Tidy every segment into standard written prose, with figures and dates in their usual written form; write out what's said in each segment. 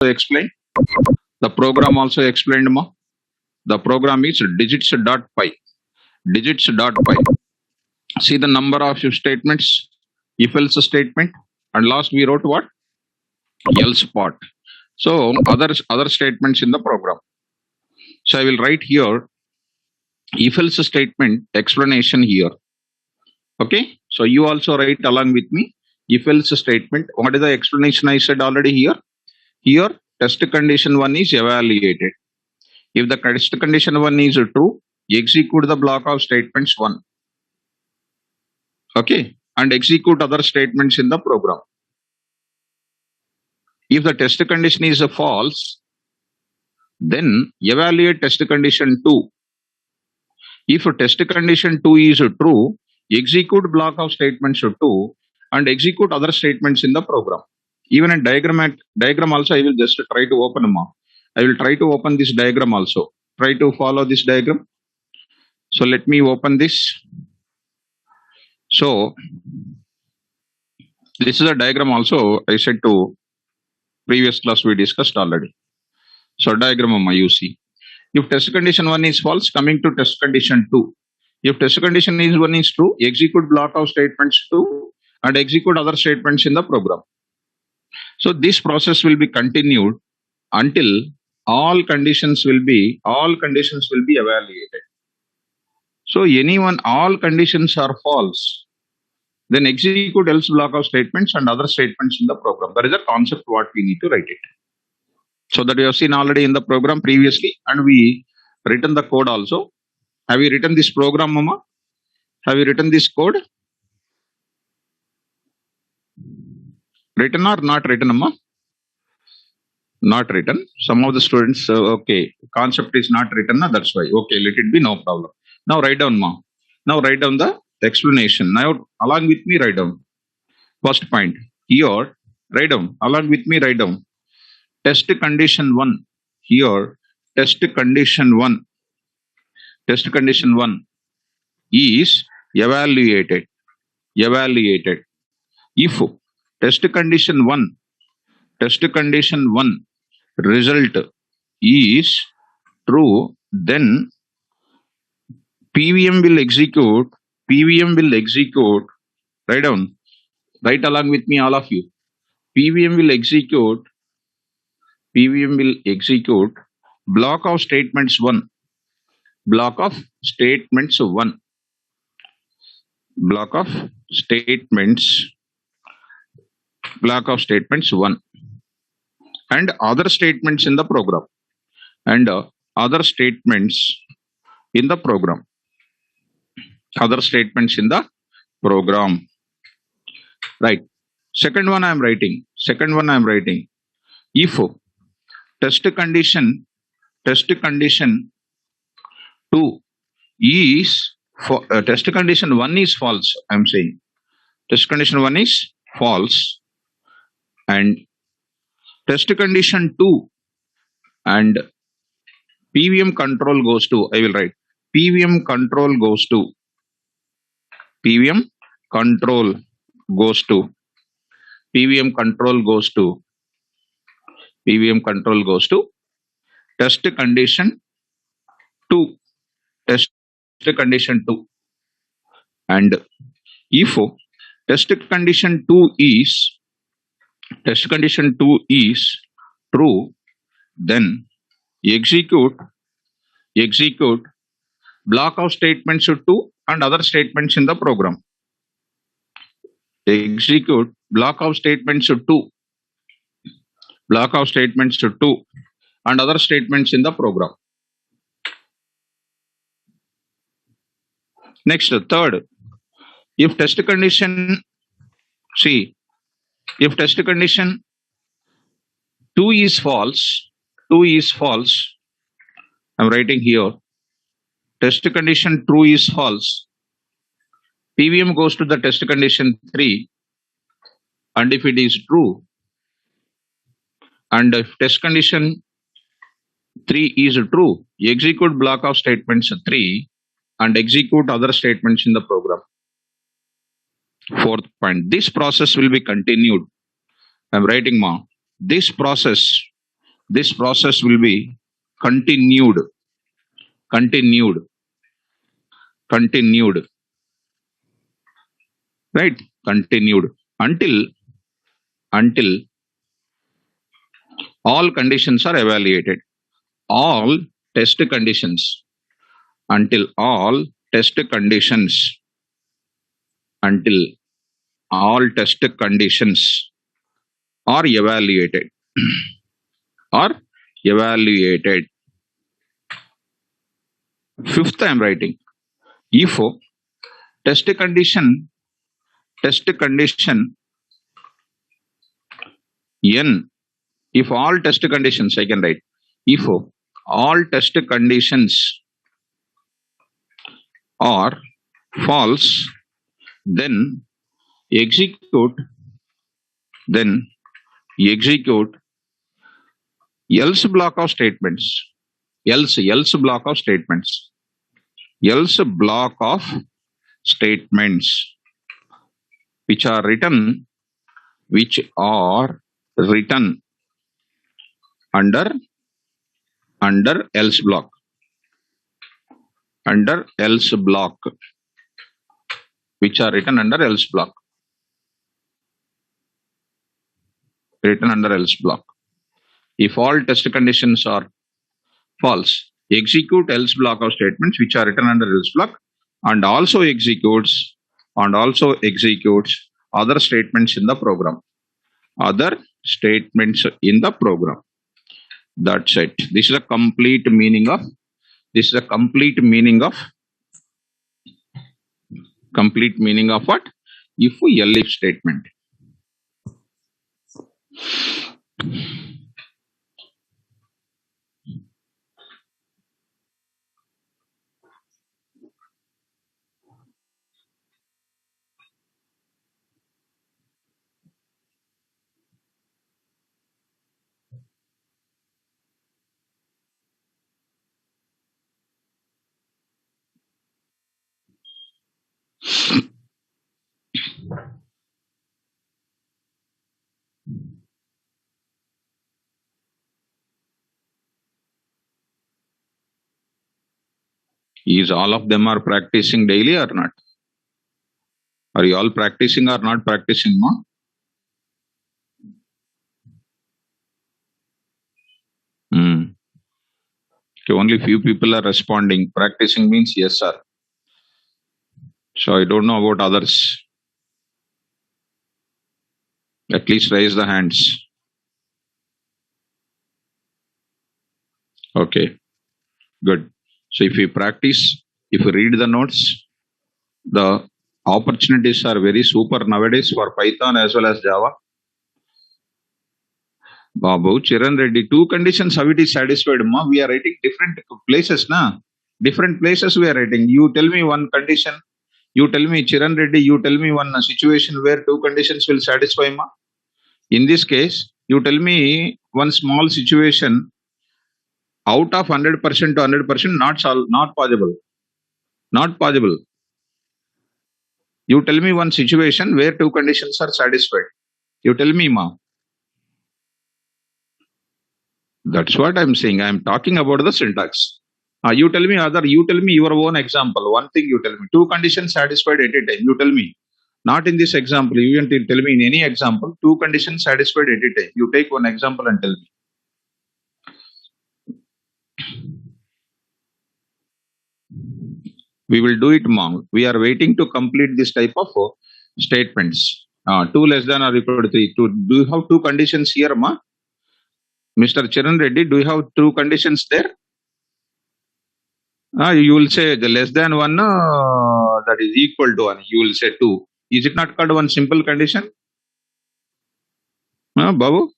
explained. The program also explained ma. The program is digits.py. Digits.py. See the number of statements, if else statement, and last we wrote what? Else part. So other statements in the program. So I will write here if else statement explanation here. Okay. So you also write along with me if else statement. What is the explanation I said already here? Here test condition 1 is evaluated. If the test condition 1 is true, execute the block of statements 1. Okay. And execute other statements in the program. If the test condition is false, then evaluate test condition 2. If test condition 2 is true, execute block of statements 2 and execute other statements in the program. Even a diagram also I will just try to open. I will try to open this diagram also. Try to follow this diagram. So let me open this. So this is a diagram also I said to previous class we discussed already. So diagram you see. If test condition 1 is false, coming to test condition 2. If test condition 1 is true, execute block of statements 2 and execute other statements in the program. So this process will be continued until all conditions will be evaluated. So all conditions are false, then execute else block of statements and other statements in the program. That is the concept what we need to write it. So that we have seen already in the program previously, and we written the code also. Have you written this program, Mama? Have you written this code? Written or not written, Mama? Not written. Some of the students, okay, concept is not written, that's why. Okay, let it be, no problem. Now write down, Ma. Now write down the explanation. Now along with me, write down. First point. Here, write down. Along with me, write down. Test condition 1. Here, test condition 1. Test condition 1 is evaluated. Evaluated. If test condition 1 result is true, then PVM will execute. Write down. Write along with me, all of you. PVM will execute block of statements 1. Block of statements 1. Block of statements 1. And other statements in the program. Other statements in the program. Right. Second one I am writing. If test condition 2 is for test condition 1 is false, I am saying. Test condition 1 is false and test condition 2 and PVM control goes to, I will write PVM control goes to test condition 2. Test condition 2. And if test condition 2 is true, then execute block of statements 2 and other statements in the program. Execute block of statements 2 and other statements in the program. Next, third, if test condition 2 is false, I'm writing here, test condition 2 is false, PVM goes to the test condition 3, and if it is true, and if test condition 3 is true, execute block of statements 3 and execute other statements in the program. Fourth point, this process will be continued. I'm writing, Ma. This process This process will be continued, continued, continued, right? Continued until all conditions are evaluated. All test conditions until all test conditions until all test conditions are evaluated are evaluated. Fifth, I am writing if test condition test condition n, if all test conditions, I can write if all test conditions are false, then execute then execute else block of statements, else block of statements, else block of statements which are written under else block, under else block, which are written under else block, written under else block. If all test conditions are false, execute else block of statements which are written under else block, and also executes other statements in the program, other statements in the program. That's it. This is a complete meaning of what? If elif statement. Is all of them are practicing daily or not? Are you all practicing or not practicing? No? Okay, only few people are responding. Practicing means yes, sir. So I don't know about others. At least raise the hands. Okay, good. So if you practice, if you read the notes, the opportunities are very super nowadays for Python as well as Java. Babu, Chiran Reddy, two conditions, how it is satisfied, ma? We are writing different places, na? Different places we are writing. You tell me one condition, you tell me Chiran Reddy, you tell me one situation where two conditions will satisfy, ma? In this case, you tell me one small situation out of 100% to 100%, not possible. Not possible. You tell me one situation where two conditions are satisfied. You tell me, ma. That's what I'm saying. I'm talking about the syntax. You tell me your own example. One thing you tell me. Two conditions satisfied at a time. You tell me. Not in this example. You can tell me in any example. Two conditions satisfied at a time. You take one example and tell me. We will do it, mom. We are waiting to complete this type of statements. 2 less than or equal to 3. Do you have two conditions here, ma? Mr. Chiran Reddy, do you have two conditions there? You will say the less than 1 that is equal to 1. You will say 2. Is it not called one simple condition? Babu?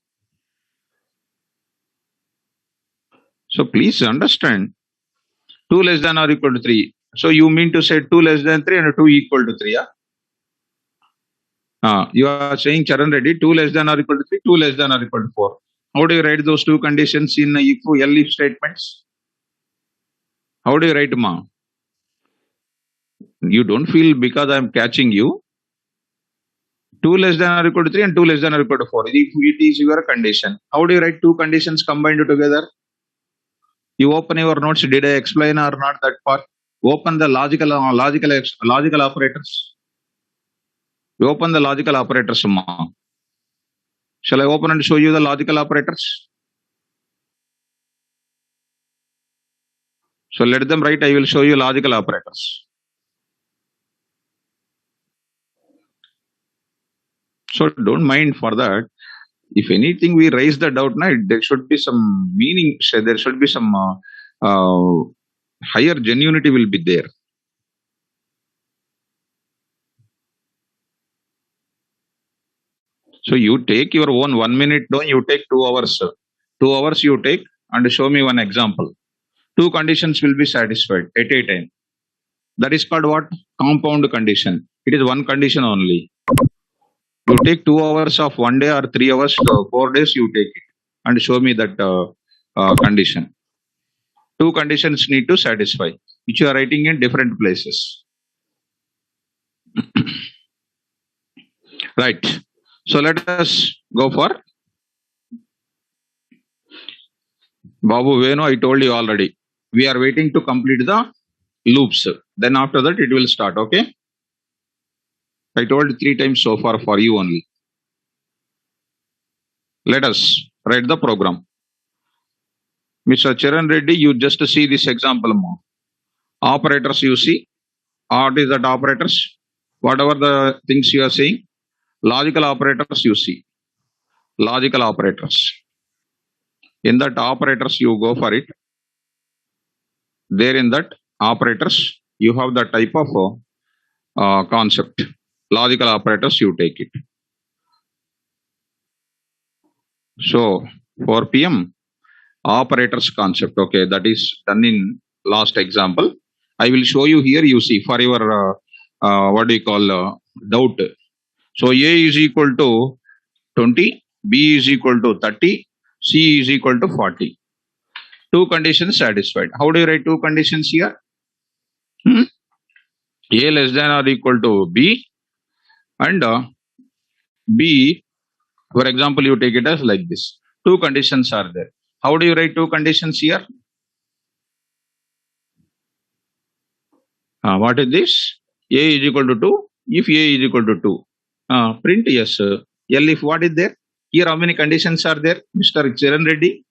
So please understand. 2 less than or equal to 3. So you mean to say 2 less than 3 and 2 equal to 3, yeah? You are saying Charan Reddy, 2 less than or equal to 3, 2 less than or equal to 4. How do you write those two conditions in if statements? How do you write, ma? You don't feel because I am catching you. 2 less than or equal to 3 and 2 less than or equal to 4. If it is your condition, how do you write two conditions combined together? You open your notes. Did I explain or not that part? Open the logical operators. You open the logical operators. Shall I open and show you the logical operators? So let them write. I will show you logical operators. So don't mind for that. If anything we raise the doubt, there should be some meaning. There should be some higher genuinity will be there. So you take your own 1 minute, don't you take 2 hours. 2 hours you take and show me one example. Two conditions will be satisfied at a time. That is called what? Compound condition. It is one condition only. You take 2 hours of 1 day or 3 hours, 4 days you take it and show me that condition. Two conditions need to satisfy, which you are writing in different places. Right. So let us go for Babu Venu. I told you already. We are waiting to complete the loops. Then after that it will start. Okay. I told 3 times so far for you only. Let us write the program. Mr. Charan Reddy, you just see this example more. Operators you see. What is that operators? Whatever the things you are saying. Logical operators you see. Logical operators. In that operators you go for it. There in that operators you have the type of concept. Logical operators you take it. So 4 p.m. operators concept. Okay, that is done in last example. I will show you here. You see for your what do you call doubt. So A is equal to 20, B is equal to 30, C is equal to 40. Two conditions satisfied. How do you write two conditions here? A less than or equal to B and B, for example, you take it as like this. Two conditions are there. How do you write two conditions here? What is this? A is equal to 2. If A is equal to 2, print yes. L if what is there? Here how many conditions are there? Mr. Charan Reddy.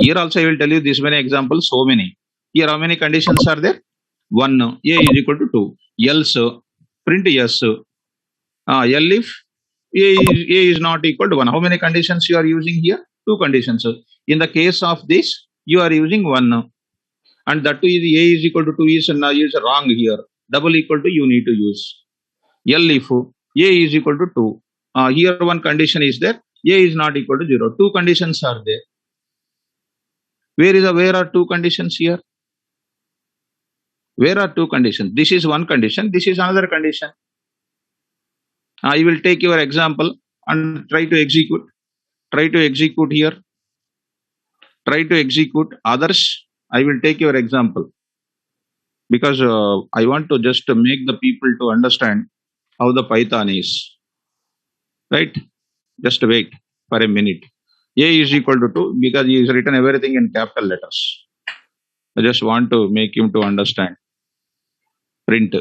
Here also I will tell you this many examples, so many. Here how many conditions are there? 1. A is equal to 2. Else, print yes. L if A is not equal to 1. How many conditions you are using here? Two conditions. In the case of this, you are using 1. And that is A is equal to 2 is wrong here. Double equal to you need to use. L if A is equal to 2. Here one condition is there. A is not equal to 0. Two conditions are there. Where are two conditions here? Where are two conditions? This is one condition. This is another condition. I will take your example and try to execute. Try to execute here. Try to execute others. I will take your example because I want to just make the people to understand how the Python is. Right? Just wait for a minute. A is equal to 2 because he is written everything in capital letters. I just want to make him to understand. Print.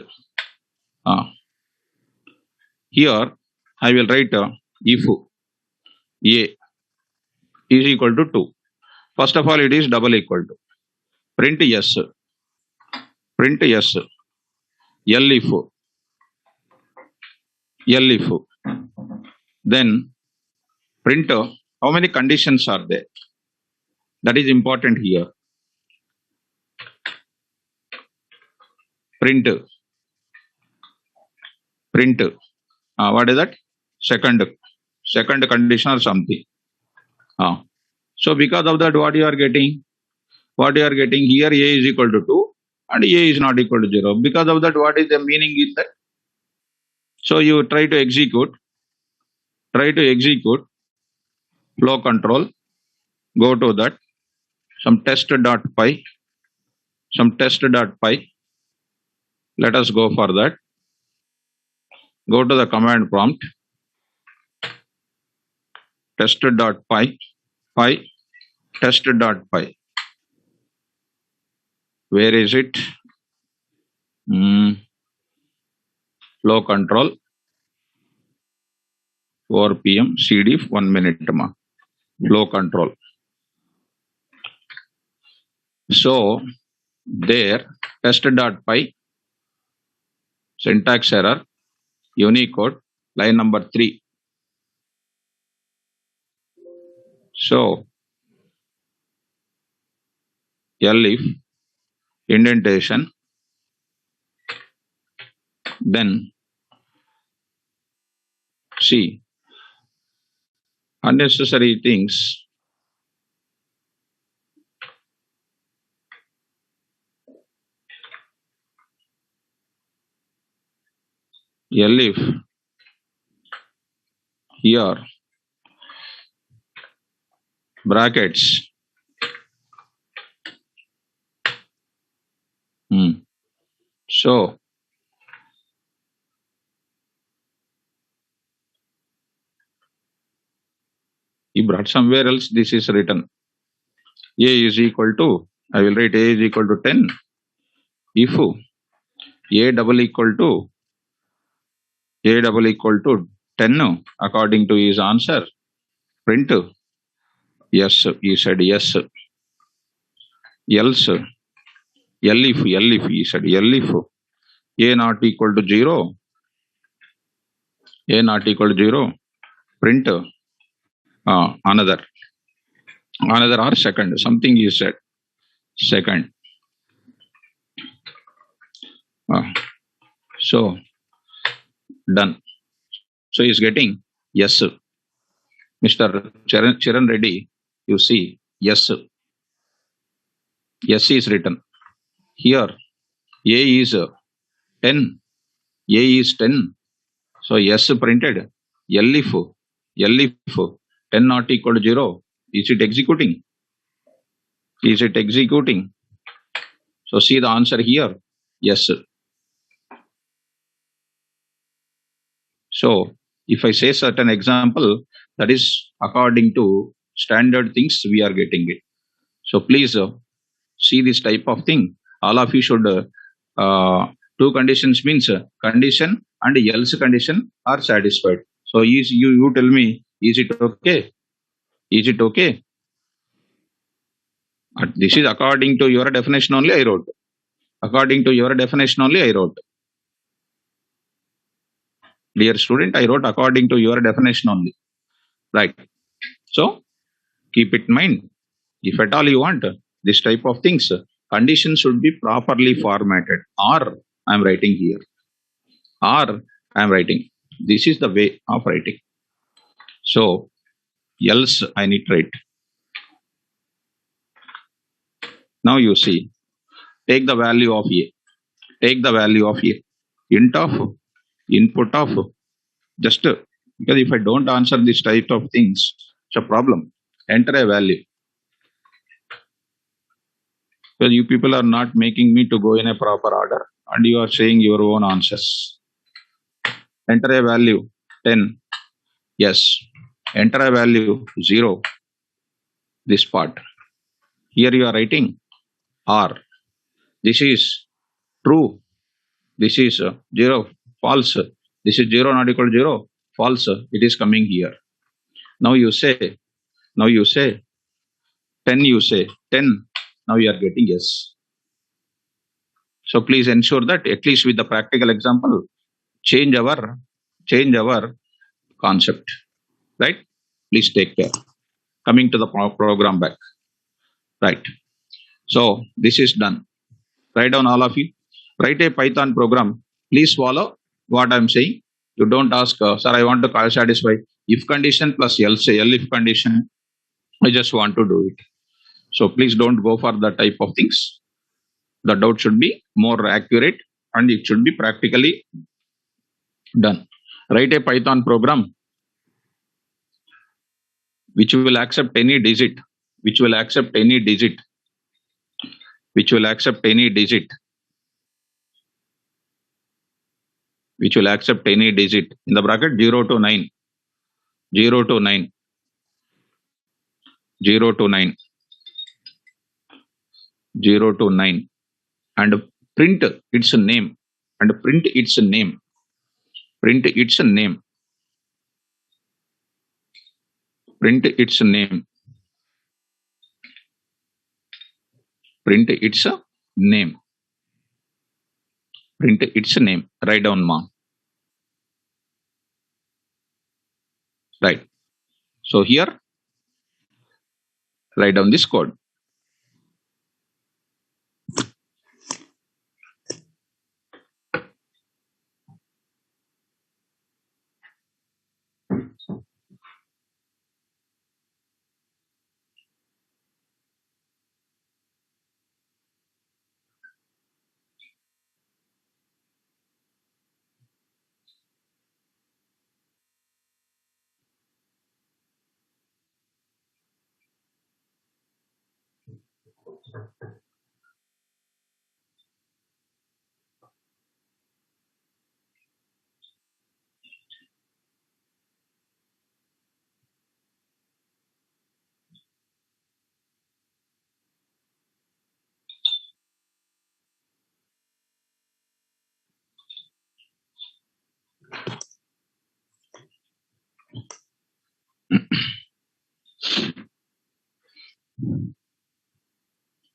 Here I will write if A is equal to 2. First of all, it is double equal to. Print yes. Print yes. L if. L if. Then print how many conditions are there. That is important here. Print. Print. What is that? Second condition or something. So because of that, what you are getting? What you are getting here, A is equal to 2 and A is not equal to 0. Because of that, what is the meaning is that? So you try to execute flow control, go to that, some test.py, let us go for that, go to the command prompt, test.py, py, test.py. Where is it? Flow control, 4 p.m. CD 1 minute. Flow control. So there, test.py, syntax error, Unicode, line number 3. So elif indentation, then see unnecessary things. Elif here brackets. So he brought somewhere else. This is written. A is equal to, I will write A is equal to 10. If A double equal to 10 according to his answer, print yes. He said yes. Else, elif, he said elif A not equal to 0, print another or second, something he said, second. So done. So he's getting yes. Mr. Chiran Reddy, you see, yes. Yes is written. Here, A is 10. A is 10. So yes printed. Elif 10 not equal to 0. Is it executing? So see the answer here. Yes. So if I say certain example, that is according to standard things we are getting it. So please see this type of thing. All of you should two conditions means condition and else condition are satisfied. So you tell me, is it okay? Is it okay? This is according to your definition only I wrote. According to your definition only I wrote. Dear student, I wrote according to your definition only. Right. So keep it in mind. If at all you want this type of things, conditions should be properly formatted. Or I am writing here. Or I am writing. This is the way of writing. So else I need to write. Now you see, take the value of A. Take the value of A. Int of input of just because if I don't answer this type of things, it's a problem. Enter a value. Because you people are not making me to go in a proper order and you are saying your own answers. Enter a value 10. Yes. Enter a value 0. This part. Here you are writing R. This is true. This is 0. False. This is 0 not equal to 0. False. It is coming here. Now you say 10. You say 10. Now you are getting yes. So please ensure that at least with the practical example, change our concept, right? Please take care. Coming to the program back, right? So this is done. Write down all of you. Write a Python program. Please follow what I'm saying. You don't ask, sir, I want to satisfy if condition plus else, if condition. I just want to do it. So please don't go for that type of things. The doubt should be more accurate and it should be practically done. Write a Python program which will accept any digit, which will accept any digit in the bracket 0 to 9. 0 to 9, 0 to 9, and print its name, and print its name, print its name, print its name, print its name, print its name. Write down, ma. Right. So here, write down this code.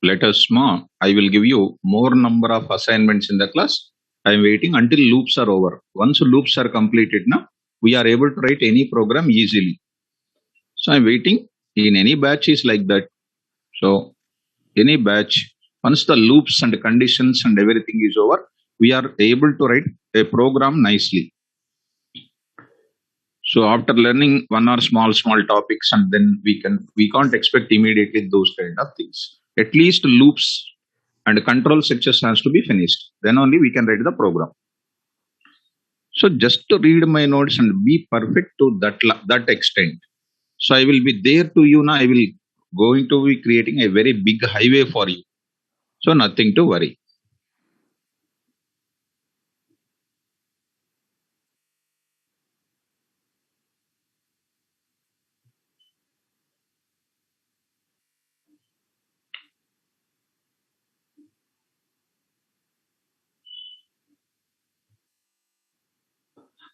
Let us small. I will give you more number of assignments in the class. I am waiting until loops are over. Once loops are completed, now we are able to write any program easily. So I'm waiting. In any batch is like that. So any batch, once the loops and conditions and everything is over, we are able to write a program nicely. So after learning one or small topics, and then we can't expect immediately those kind of things. At least loops and control sections has to be finished. Then only we can write the program. So just to read my notes and be perfect to that extent. So I will be there to you now. I will going to be creating a very big highway for you. So nothing to worry.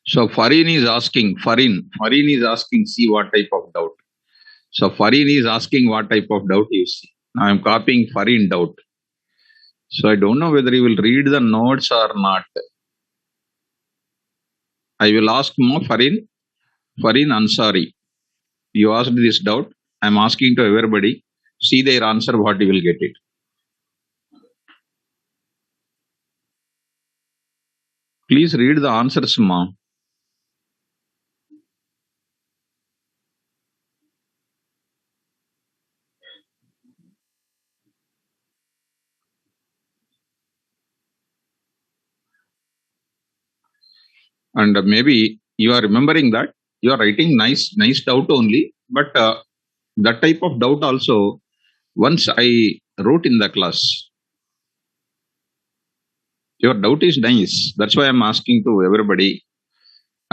So Farin is asking, see what type of doubt. So Farin is asking what type of doubt you see. Now I'm copying Farin doubt. So I don't know whether he will read the notes or not. I will ask more Farin. Farin Ansari. You asked this doubt. I'm asking to everybody. See their answer, what you will get it. Please read the answers, ma. And maybe you are remembering that you are writing nice doubt only. But that type of doubt also, once I wrote in the class, your doubt is nice. That's why I'm asking to everybody.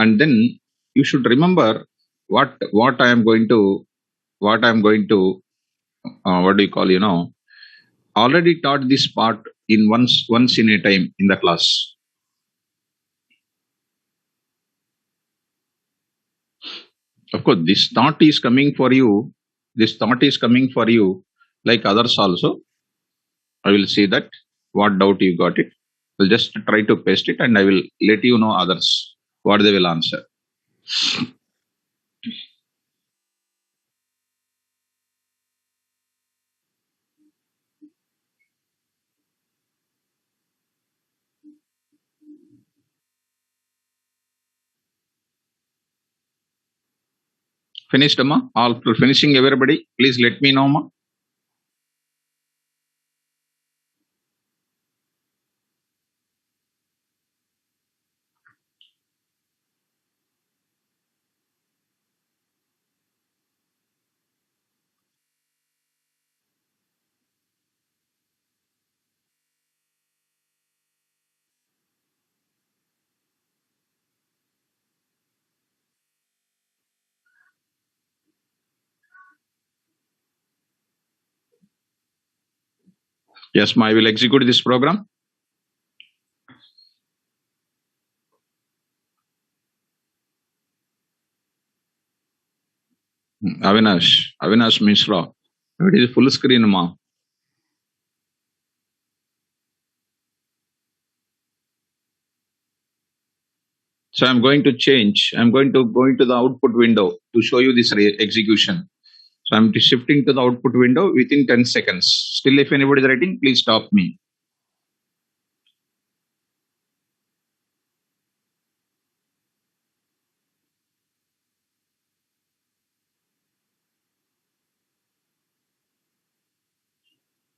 And then you should remember what I am going to what I am going to what do you call, already taught this part in once in a time in the class. Of course, this thought is coming for you. This thought is coming for you, like others also. I will see that what doubt you got it. I'll just try to paste it, and I will let you know others what they will answer. Finished, ma? After finishing, everybody, please let me know, ma. Yes, ma, I will execute this program. Avinash Mishra. It is full screen, ma. So I'm going to change. I'm going to go into the output window to show you this execution. So I'm shifting to the output window within 10 seconds. Still, if anybody is writing, please stop me.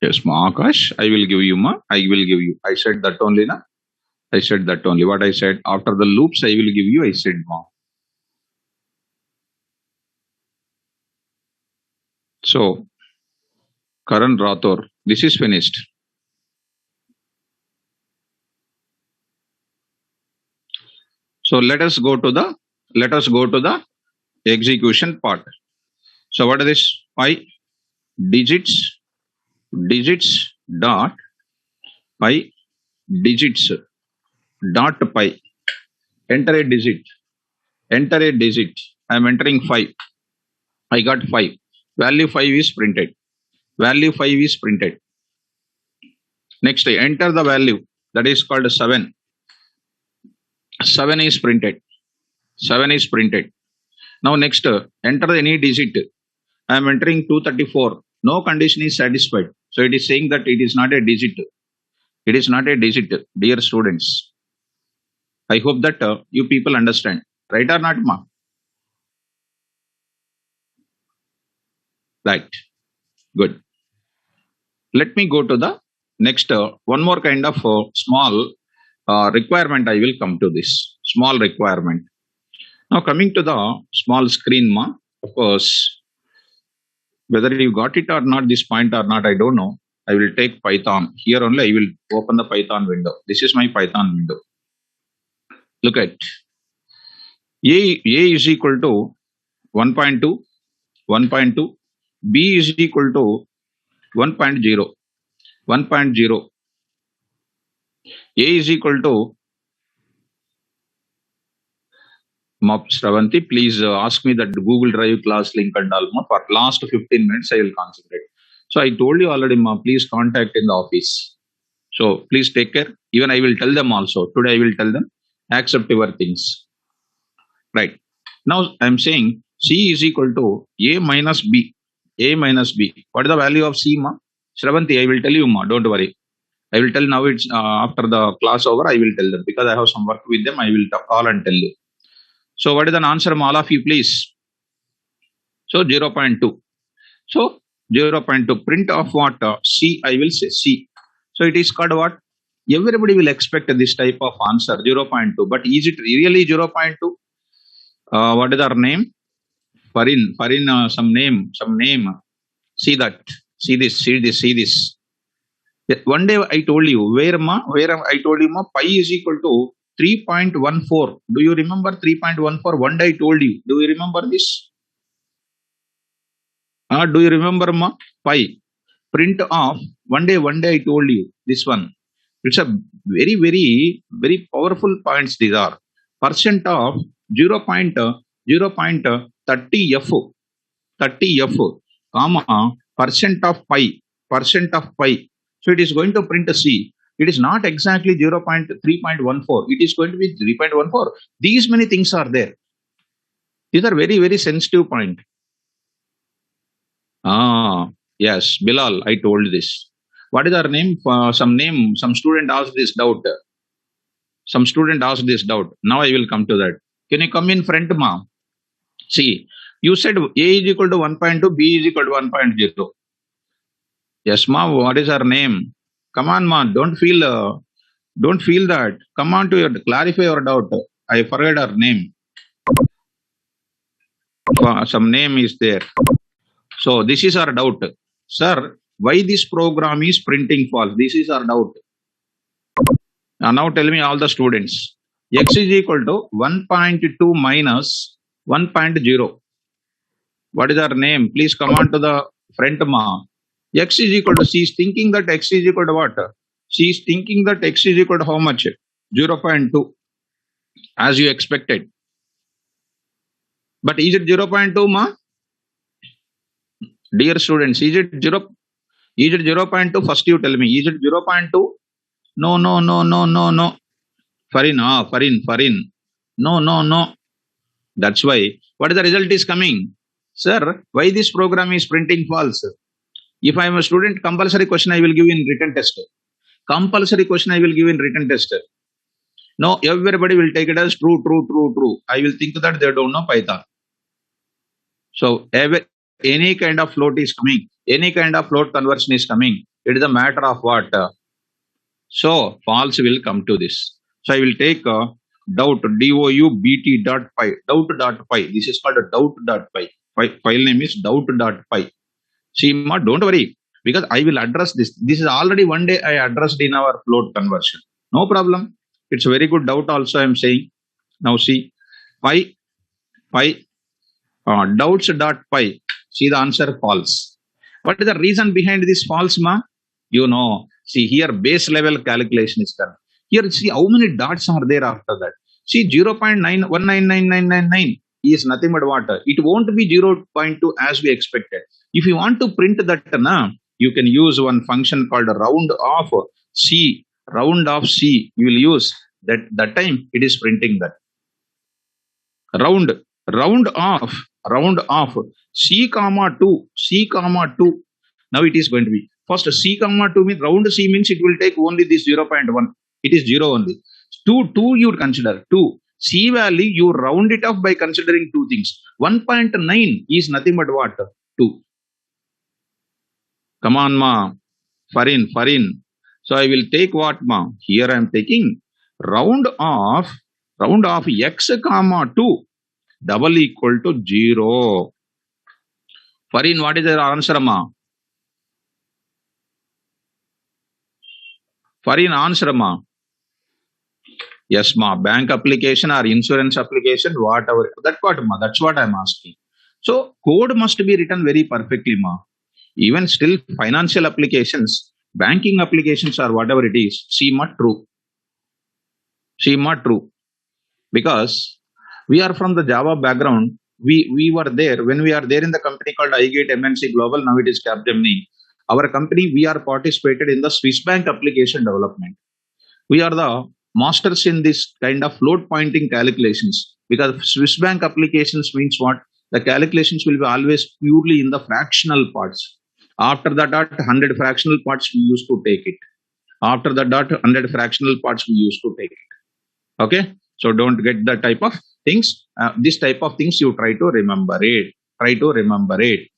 Yes, ma, Akash, I will give you, ma. I will give you. I said that only, na. I said that only. What I said after the loops, I will give you. I said, ma. So, Karan Rathor, this is finished. So let us go to the execution part. So what is this? Pi digits digits dot pi digits dot pi. Enter a digit. Enter a digit. I am entering 5. I got 5. Value 5 is printed. Value 5 is printed. Next, I enter the value that is called 7. 7 is printed. 7 is printed. Now next, enter any digit. I am entering 234. No condition is satisfied. So it is saying that it is not a digit. It is not a digit, dear students. I hope that you people understand. Right or not, ma? Right. Good. Let me go to the next one more kind of small requirement. I will come to this small requirement. Now coming to the small screen, ma. Of course, whether you got it or not, this point or not, I don't know. I will take Python. Here only I will open the Python window. This is my Python window. Look at A is equal to 1.2, 1.2. B is equal to 1.0, 1.0. A is equal to Mop Shravanti. Please ask me that Google Drive class link and all. For last 15 minutes, I will concentrate. So I told you already, ma, please contact in the office. So please take care. Even I will tell them also. Today I will tell them, accept your things. Right. Now I'm saying C is equal to A minus B. A minus B. What is the value of C, ma? Shravanti, I will tell you, ma. Don't worry. I will tell now. It's after the class over. I will tell them because I have some work with them. I will call and tell you. So what is the answer, all of you, please? So 0.2. So 0.2. Print of what? C. I will say C. So it is called what? Everybody will expect this type of answer 0.2. But is it really 0.2? What is our name? Farin. Farin. Some name. Some name. See that. See this. See this. See this. One day I told you where I told you pi is equal to 3.14. Do you remember 3.14? One day I told you. Do you remember this? Do you remember pi? Print of one day I told you this one. It's a very powerful points. These are percent of 0.30 f 30 f comma percent of pi. So it is going to print a C. It is not exactly 0.3.14. It is going to be 3.14. These many things are there. These are very sensitive point. Yes, Bilal, I told this. What is our name? Some student asked this doubt. Some student asked this doubt. Now I will come to that. Can you come in front, ma? See, you said A is equal to 1.2, B is equal to 1.0. Yes, ma. What is her name? Come on, ma. Don't feel that. Come on to your clarify your doubt. I forget her name. Some name is there. So this is our doubt, sir. Why this program is printing false? This is our doubt. Now tell me all the students. X is equal to 1.2 minus 1.0. What is our name? Please come on to the front, ma. X is equal to, she is thinking that X is equal to what? She is thinking that X is equal to how much? 0.2, as you expected. But is it 0.2, ma? Dear students, is it 0? Is it 0.2? First you tell me, is it 0.2? No, no, no, no, no, no. Farin. No, no, no. That's why. What is the result is coming? Sir, why this program is printing false? If I am a student, compulsory question I will give in written test. Compulsory question I will give in written test. No, everybody will take it as true. I will think that they don't know Python. So any kind of float is coming, any kind of float conversion is coming. It is a matter of what? So false will come to this. So I will take doubt doubt.py. This is called a doubt.py. File name is doubt.py. See, ma, don't worry, because I will address this. This is already one day I addressed in our float conversion. No problem. It's a very good doubt also I am saying. Now see, py doubts.py. See the answer false. What is the reason behind this false, ma? You know, see here base level calculation is done. Here see how many dots are there after that. See 0.919999 is nothing but what? It won't be 0.2 as we expected. If you want to print that, na, you can use one function called round off C. Round off C. You will use that time it is printing that. Round off C comma 2. Now it is going to be first C comma 2 means round C means it will take only this 0.1. It is 0 only. 2 you consider 2. C value you round it off by considering two things. 1.9 is nothing but what? 2. Come on, ma. Farin. So I will take what, ma? Here I am taking round off x comma 2 double equal to 0. Farin, what is your answer, ma? Farin, answer, ma. Yes, ma. Bank application or insurance application, whatever. That's what I'm asking. So code must be written very perfectly, ma. Even still, financial applications, banking applications or whatever it is, see ma true. Because we are from the Java background. We were there when we are there in the company called iGate MNC Global. Now it is Capgemini. Our company, we are participated in the Swiss bank application development. We are the masters in this kind of float pointing calculations, because Swiss bank applications means what? The calculations will be always purely in the fractional parts. After that, 100 fractional parts we used to take it. After that, 100 fractional parts we used to take it. Okay, so don't get the type of things. This type of things you try to remember it.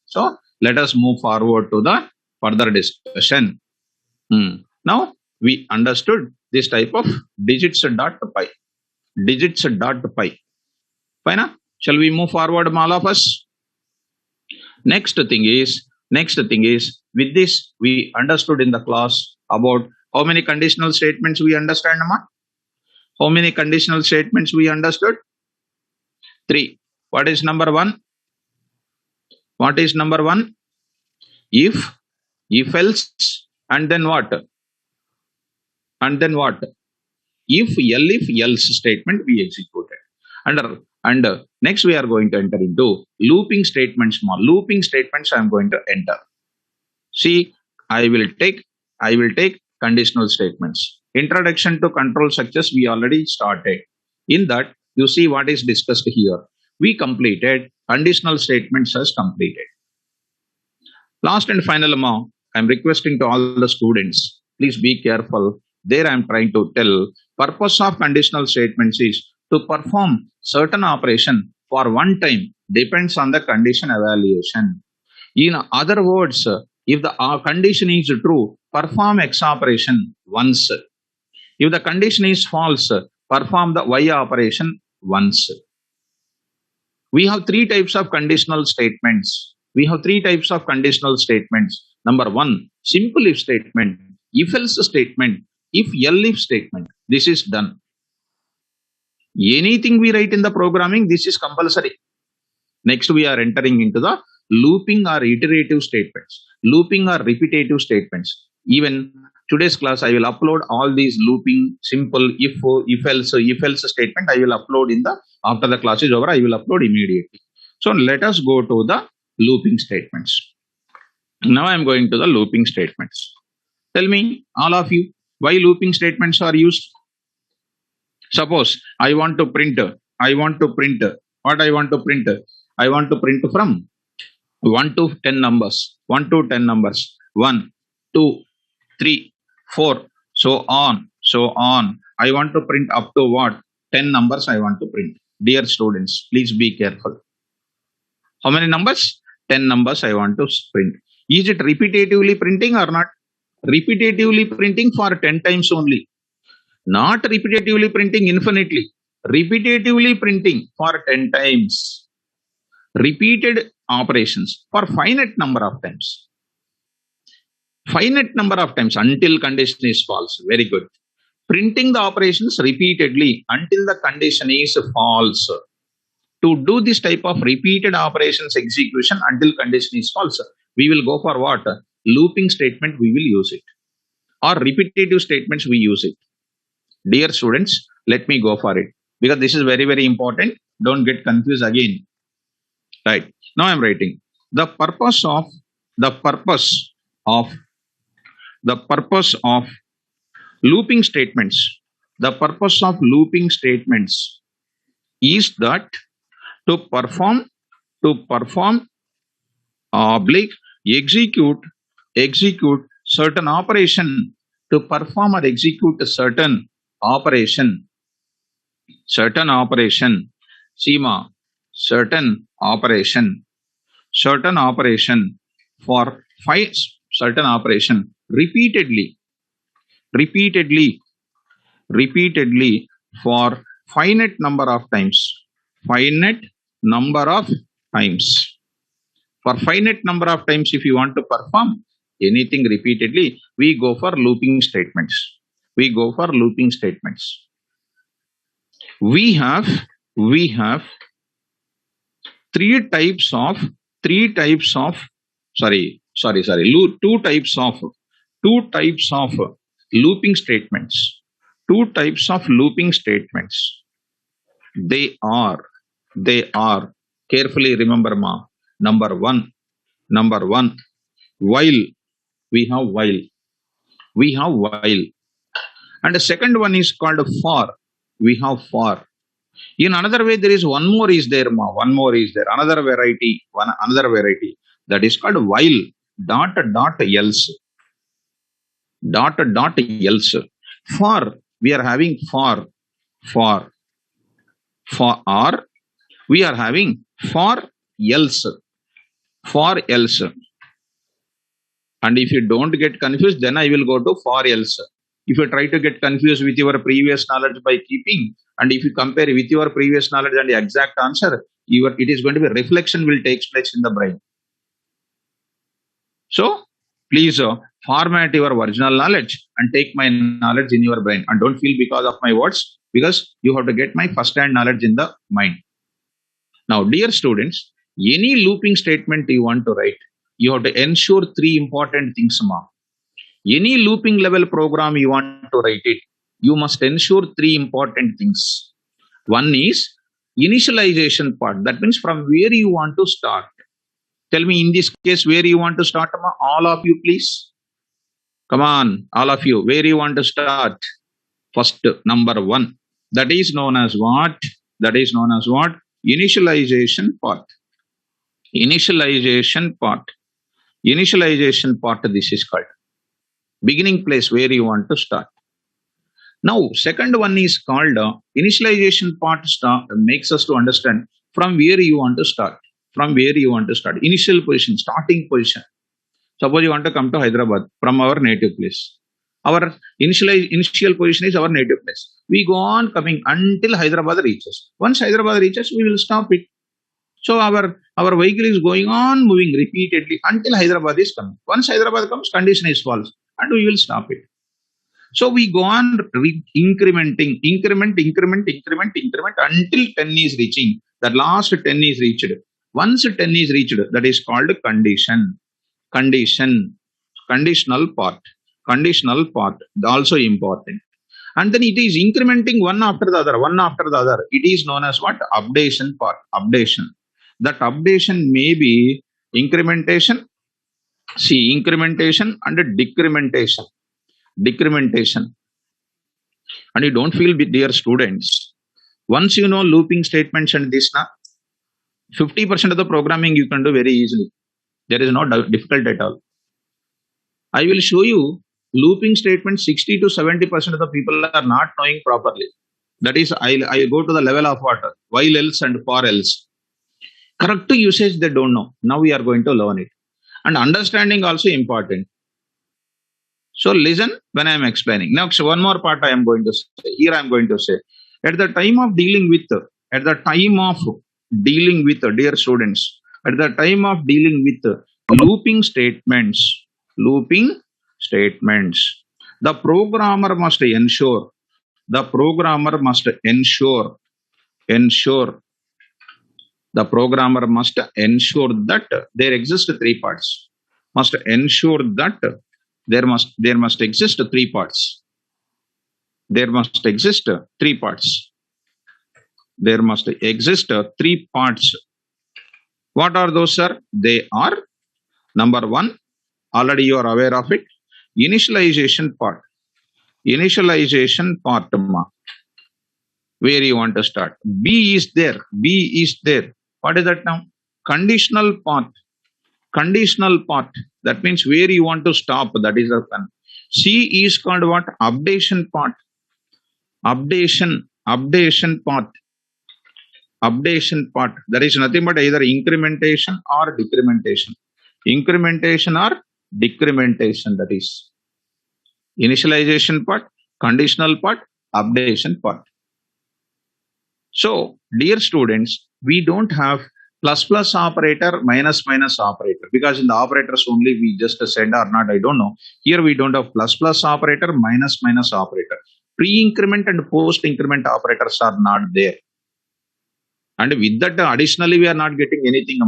So let us move forward to the further discussion. Now we understood this type of digits.py. Fine. Shall we move forward, all of us? Next thing is, with this we understood in the class about how many conditional statements we understand, ma? How many conditional statements we understood? 3. What is number 1? If else, and then what? If else statement we executed. And next we are going to enter into looping statements. Looping statements I am going to enter. See, I will take conditional statements. Introduction to control structures we already started. In that, you see what is discussed here. We completed conditional statements as completed. Last and final, I am requesting to all the students, please be careful. There I am trying to tell, purpose of conditional statements is to perform certain operation for one time, depends on the condition evaluation. In other words, if the condition is true, perform X operation once. If the condition is false, perform the Y operation once. We have 3 types of conditional statements. Number 1, simple if statement, if else statement, if else statement. This is done. Anything we write in the programming, this is compulsory. Next we are entering into the looping or iterative statements. looping or repetitive statements. Even today's class, I will upload all these looping, simple, if else statement. I will upload in the after the class is over. I will upload immediately. So let us go to the looping statements. Now I am going to the looping statements. Tell me, all of you, why looping statements are used? Suppose I want to print. What I want to print? I want to print from 1 to 10 numbers. 1 to 10 numbers. 1, 2, 3, 4, so on, so on. I want to print up to what? 10 numbers I want to print. Dear students, please be careful. How many numbers? 10 numbers I want to print. Is it repetitively printing or not? Repetitively printing for 10 times only. Not repetitively printing infinitely. Repetitively printing for 10 times. Repeated operations for finite number of times. Finite number of times until condition is false. Very good. Printing the operations repeatedly until the condition is false. To do this type of repeated operations execution until condition is false, we will go for what? Looping statement we will use it. Or repetitive statements we use it. Dear students, let me go for it. Because this is very, very important. Don't get confused again. Right. Now I am writing. The purpose of looping statements. The purpose of looping statements is that to perform oblique execute certain operation, to perform or execute a certain operation Seema, certain operation for certain operation repeatedly for finite number of times. For finite number of times, if you want to perform anything repeatedly, we go for looping statements. We have two types of looping statements. They are carefully remember ma. Number one, while. We have while. And the second one is called for. We have for. In another way, there is one more is there. Another variety. That is called while. Else. Else. For. We are having for. Or we are having for else. And if you don't get confused, then I will go to for else. If you try to get confused with your previous knowledge by keeping, and if you compare with your previous knowledge and the exact answer, it is going to be reflection will take place in the brain. So please format your original knowledge and take my knowledge in your brain, and don't feel because of my words, because you have to get my first-hand knowledge in the mind. Now, dear students, any looping statement you want to write, you have to ensure three important things, ma. Any looping level program you want to write it, you must ensure three important things. One is initialization part. That means from where you want to start. Tell me in this case where you want to start, ma? All of you, please. Come on, all of you, where you want to start? First, number one. That is known as what? Initialization part. Initialization part, this is called. Beginning place where you want to start. Now, second one is called initialization part makes us to understand from where you want to start. Initial position, starting position. Suppose you want to come to Hyderabad from our native place. Our initial position is our native place. We go on coming until Hyderabad reaches. Once Hyderabad reaches, we will stop it. So our vehicle is going on moving repeatedly until Hyderabad is coming. Once Hyderabad comes, condition is false, and we will stop it. So we go on incrementing until 10 is reaching. That last 10 is reached. Once 10 is reached, that is called condition. condition, conditional part also important. And then it is incrementing one after the other. It is known as what? Updation part. Updation. That updation may be incrementation, incrementation and decrementation. Decrementation. And you don't feel, dear students, once you know looping statements and this, 50% of the programming you can do very easily. There is no difficult at all. I will show you looping statements 60 to 70% of the people are not knowing properly. That is, I'll go to the level of what? While else and for else. Correct usage they don't know. Now we are going to learn it. And understanding also important. So listen when I am explaining. Now one more part I am going to say. Here I am going to say. At the time of dealing with, dear students, at the time of dealing with looping statements, the programmer must ensure, the programmer must ensure that there exist three parts. Must ensure that there must exist three parts. There must exist three parts. There must exist three parts. What are those, sir? They are, number one, already you are aware of it, initialization part. Initialization part, where you want to start. B is there. What is that now? Conditional part. That means where you want to stop. That is the one. C is called what? Updation part. Updation part. That is nothing but either incrementation or decrementation. That is initialization part, conditional part, updation part. So, dear students, we don't have plus operator, minus operator, because in the operators only we just said or not, I don't know. Here we don't have plus operator, minus operator. Pre-increment and post-increment operators are not there. And with that, additionally, we are not getting anything.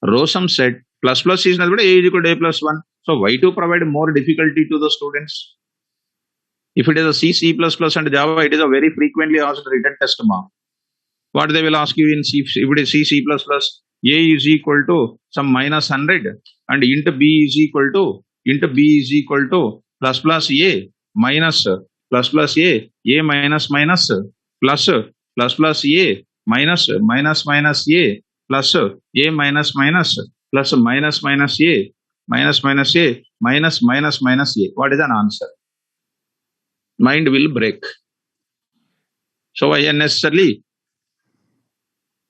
Rosam said, plus is nothing but a is equal to a plus 1. So, Y2 provide more difficulty to the students. If it is a C++ and Java, it is a very frequently asked written test. What they will ask you in C, if it is C++, A is equal to some minus 100 and int B is equal to plus A minus plus A minus plus A minus A plus A minus A plus A. What is an answer? Mind will break. So why unnecessarily?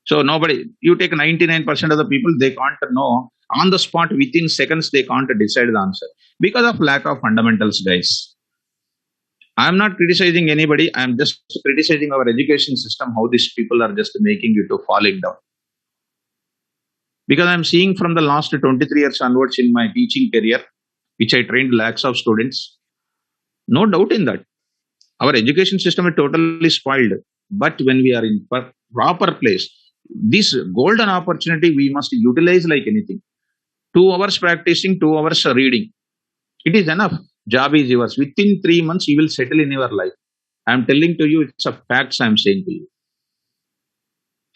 So nobody, you take 99% of the people, they can't know on the spot within seconds, they can't decide the answer because of lack of fundamentals, guys. I am not criticizing anybody. I am just criticizing our education system, how these people are just making you to falling down. Because I am seeing from the last 23 years onwards in my teaching career, which I trained lakhs of students, no doubt in that. Our education system is totally spoiled. But when we are in proper place, this golden opportunity we must utilize like anything. 2 hours practicing, 2 hours reading. It is enough. Job is yours. Within 3 months, you will settle in your life. I am telling to you, it's a fact I am saying to you.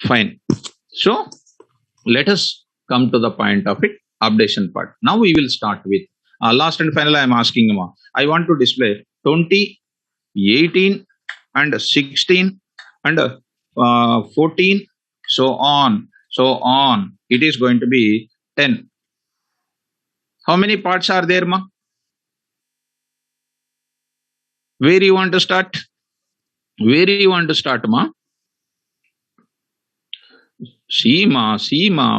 Fine. So, let us come to the point of it, updation part. Now we will start with, last and final I am asking, I want to display 20, 18 and 16 and 14, so on. It is going to be 10. How many parts are there, ma? Where you want to start? Ma? See ma,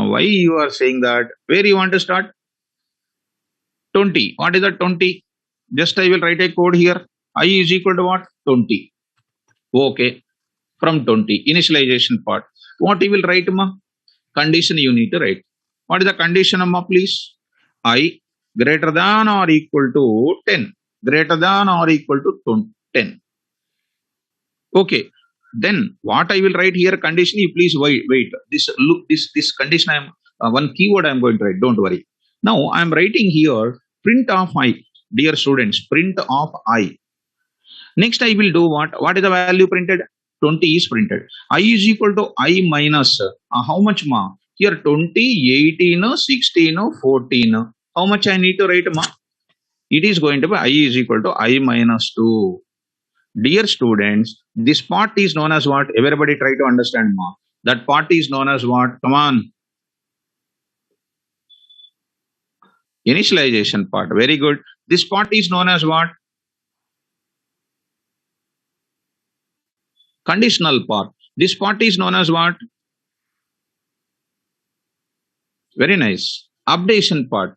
why you are saying that? Where you want to start? 20. What is that 20? Just I will write a code here. I is equal to what? 20. Okay. From 20. Initialization part. What you will write, ma? Condition you need to write. What is the condition, ma, please? I greater than or equal to 10. Greater than or equal to 10. Okay. Then what I will write here, condition, you please wait. This condition I am, one keyword I am going to write. Don't worry. Now I am writing here print of I. Dear students, print of I. Next I will do what? What is the value printed? 20 is printed. I is equal to I minus how much ma? Here 20, 18, 16, 14. How much I need to write ma? It is going to be I is equal to I minus 2. Dear students, this part is known as what? Everybody try to understand ma. That part is known as what? Come on. Initialization part. Very good. This part is known as what? Conditional part. This part is known as what? Very nice. Updation part.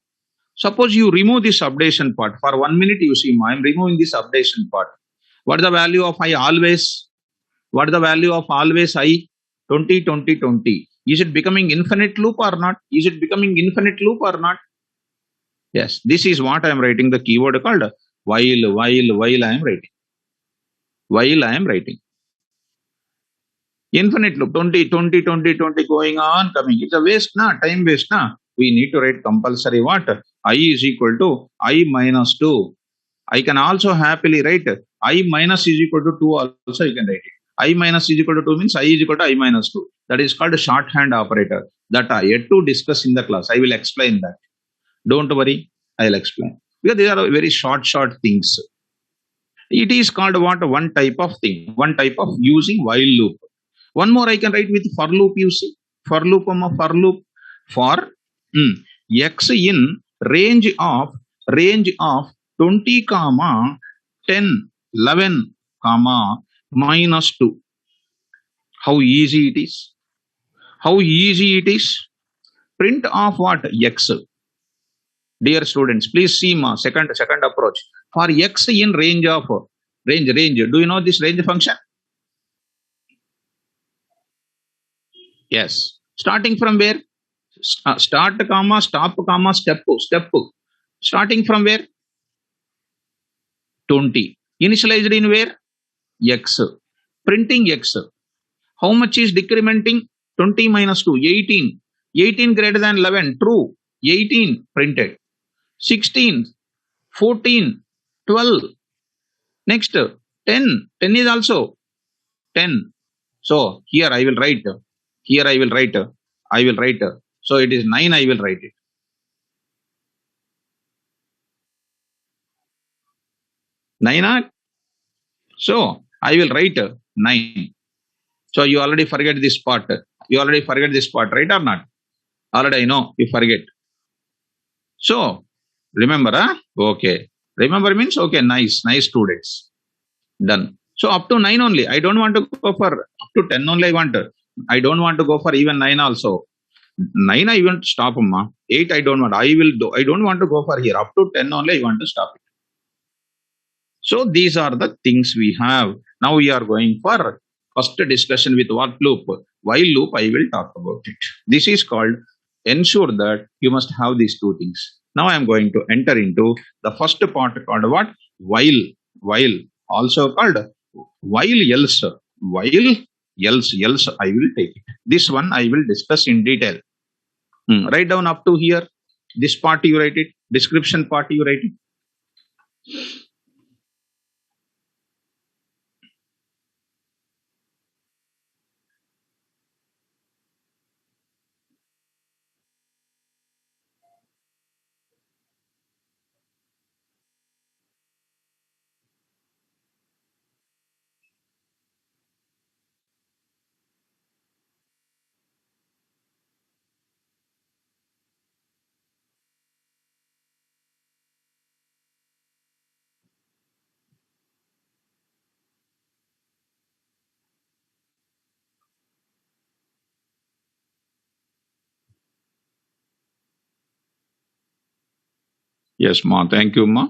Suppose you remove this updation part. For 1 minute, you see, I am removing this updation part. What is the value of I always? What is the value of always I? 20, 20, 20. Is it becoming infinite loop or not? Is it becoming infinite loop or not? Yes. This is what I am writing the keyword called while I am writing. While I am writing. Infinite loop 20, 20, 20, 20 going on, coming. It's a waste, na? Time waste, na? We need to write compulsory what? I is equal to I minus 2. I can also happily write I minus is equal to 2 also you can write it. I minus is equal to 2 means I is equal to I minus 2. That is called a shorthand operator that I yet to discuss in the class. I will explain that. Don't worry, I will explain. Because these are very short things. It is called what? One type of thing. One type of using while loop. One more I can write with for loop, you see. For loop, for loop. For x in range of 20 comma 10 11 comma minus 2. How easy it is. How easy it is. Print of what? X. Dear students, please see ma second approach. For x in range of range. Do you know this range function? Yes. Starting from where? Start comma stop comma step. Starting from where? 20. Initialized in where? X. Printing X. How much is decrementing? 20 minus 2, 18. 18 greater than 11, true. 18 printed. 16, 14, 12. Next, 10. 10 is also 10. So here I will write. Here I will write. I will write. So it is 9, I will write it. 9. So I will write 9. So you already forget this part. You already forget this part, right or not? Already I know you forget. So remember, huh? Okay. Remember means okay, nice 2 days. Done. So up to 9 only. I don't want to go for up to 10 only. I don't want to go for even 9 also. 9 I want to stop, amma. 8 I don't want. I don't want to go for here. Up to 10 only I want to stop it. So these are the things we have. Now we are going for first discussion with what loop? While loop I will talk about it. This is called ensure that you must have these two things. Now I am going to enter into the first part called what? While also called while else. While else I will take it. This one I will discuss in detail. Write down up to here. This part you write it. Description part you write it. Yes, ma. Thank you, ma.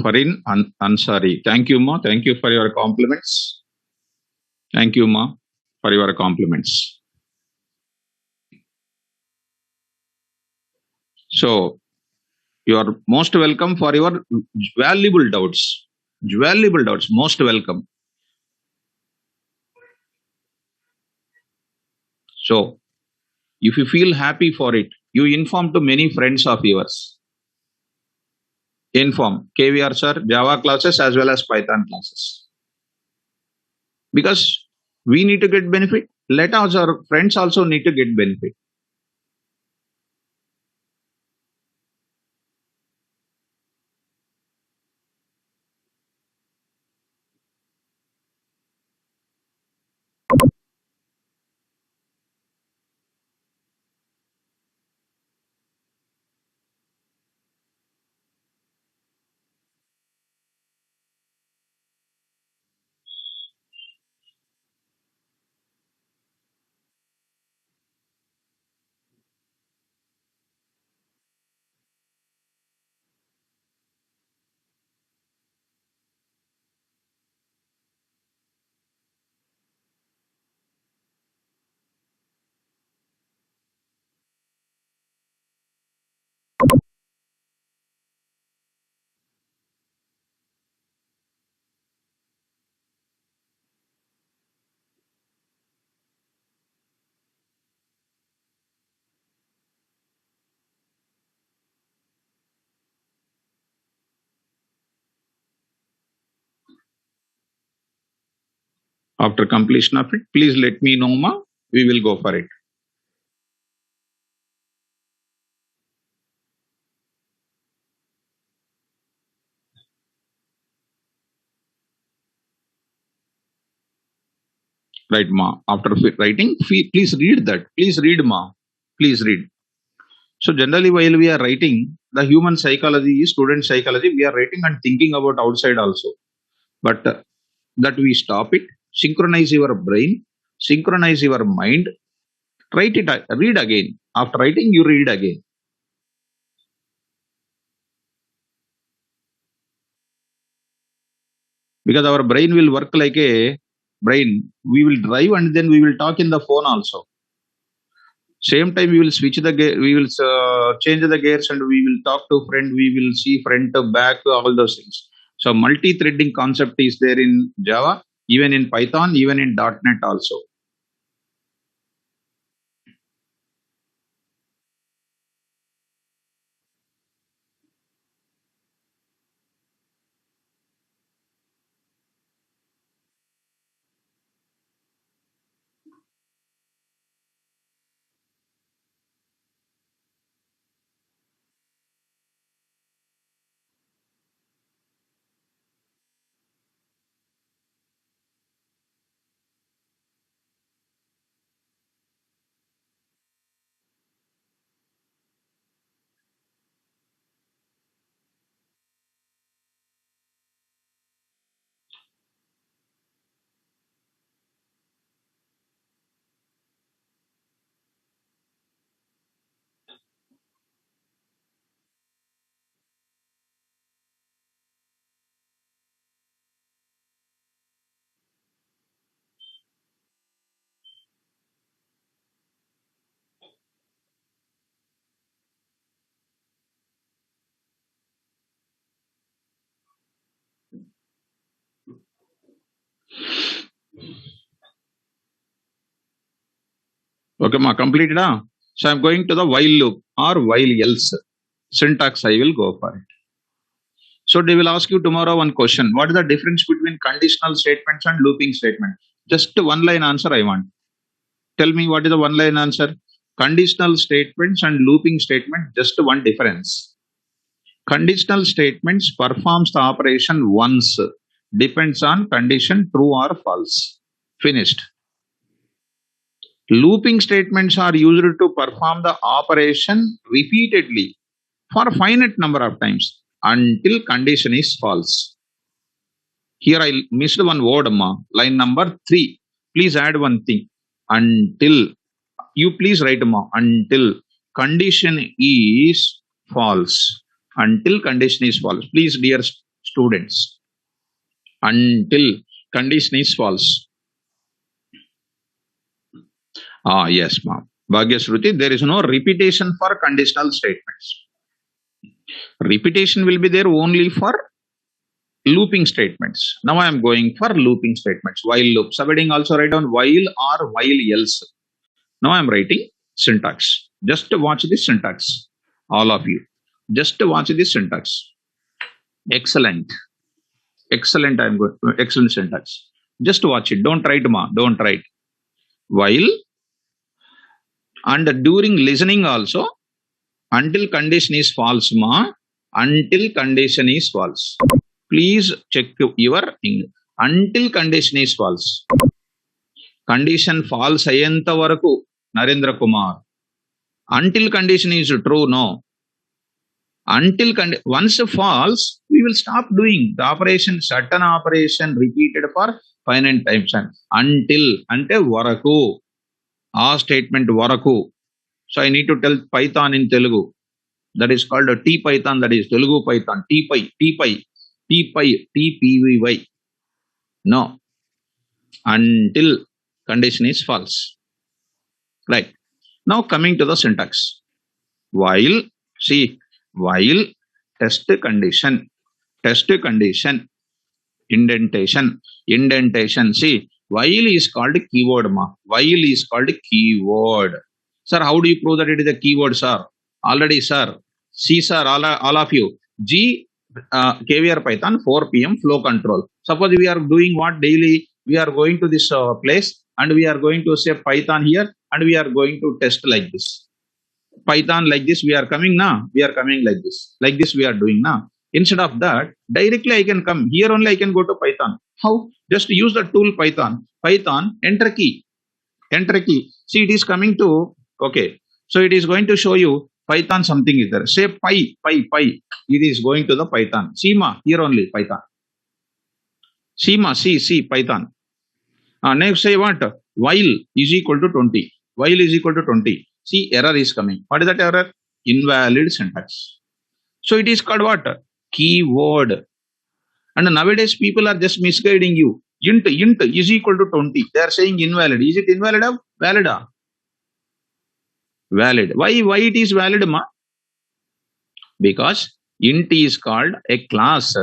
Farin Ansari. Thank you, ma. Thank you for your compliments. Thank you, ma, for your compliments. So, you are most welcome for your valuable doubts. Valuable doubts. Most welcome. So, if you feel happy for it, you inform to many friends of yours. Inform. KVRs are Java classes as well as Python classes. Because we need to get benefit, let us our friends also need to get benefit. After completion of it, please let me know, ma. We will go for it. Right, ma. After writing, please read that. Please read, ma. Please read. So generally, while we are writing the human psychology, student psychology, we are writing and thinking about outside also. But that we stop it, synchronize your brain, synchronize your mind, write it, read again. After writing, you read again. Because our brain will work like a brain. We will drive and then we will talk in the phone also. Same time, we will switch the gear, we will change the gears and we will talk to friend, we will see front, back, all those things. So multi-threading concept is there in Java, even in Python, even in .NET also. Okay, ma, completed. So I'm going to the while loop or while else. Syntax I will go for it. So they will ask you tomorrow one question. What is the difference between conditional statements and looping statements? Just one line answer I want. Tell me what is the one line answer? Conditional statements and looping statement, just one difference. Conditional statements performs the operation once, depends on condition true or false. Finished. Looping statements are used to perform the operation repeatedly for a finite number of times until condition is false. Here I missed one word, ma. Line number 3. Please add one thing. Until. You please write, ma. Until condition is false. Until condition is false. Please, dear students. Until condition is false. Yes, ma'am. Bhagyasruti, there is no repetition for conditional statements. Repetition will be there only for looping statements. Now I am going for looping statements. While loop. Subheading also write down while or while else. Now I am writing syntax. Just watch this syntax. All of you. Just watch this syntax. Excellent. Excellent. I'm good. Excellent syntax. Just watch it. Don't write, ma. Don't write. While and during listening also, until condition is false, ma. Until condition is false. Please check your English. Until condition is false. Condition false అయ్యేంత వరకు Narendra Kumar. Until condition is true, no. Until once false, we will stop doing the operation, certain operation repeated for finite times. Until ante varaku, ఆ statement varaku. So I need to tell Python in Telugu. That is called a T Python. That is Telugu Python. TPY. No. Until condition is false. Right. Now coming to the syntax. While, see, while test condition, indentation. See, while is called keyword, ma. While is called keyword. Sir, how do you prove that it is a keyword, sir? Already, sir. See, sir, all of you. G KVR Python 4 p.m. flow control. Suppose we are doing what daily? We are going to this place and we are going to say Python here and we are going to test like this. Python like this, we are coming now. We are coming like this. Like this, we are doing now. Instead of that, directly I can come. Here only I can go to Python. How? Just use the tool Python. Python, enter key. Enter key. See, it is coming to, okay. So it is going to show you Python something is there. Say pi. It is going to the Python. See, ma, here only Python. See, ma, see, Python. Next say what? While is equal to 20. While is equal to 20. See, error is coming. What is that error? Invalid syntax. So it is called what? Keyword. And nowadays people are just misguiding you. Int is equal to 20. They are saying invalid. Is it invalid or valid? Valid. Why it is valid, ma? Because int is called a class.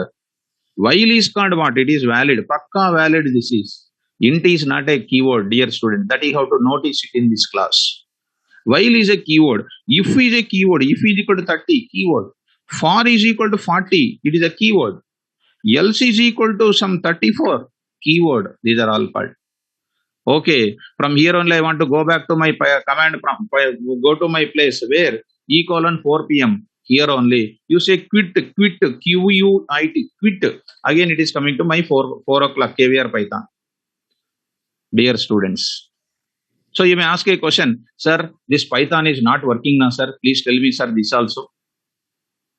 While is called what? It is valid. Pakka valid this is. Int is not a keyword, dear student. That is how to notice it in this class. While is a keyword. If is a keyword. If is equal to 30, keyword. For is equal to 40, it is a keyword. Else is equal to some 34, keyword. These are all called. Okay, from here only I want to go back to my command prompt. Go to my place where E:4 p.m. Here only you say quit, QUIT, quit. Again it is coming to my 4 o'clock KVR Python. Dear students, so you may ask a question, sir, this Python is not working now, sir. Please tell me, sir, this also.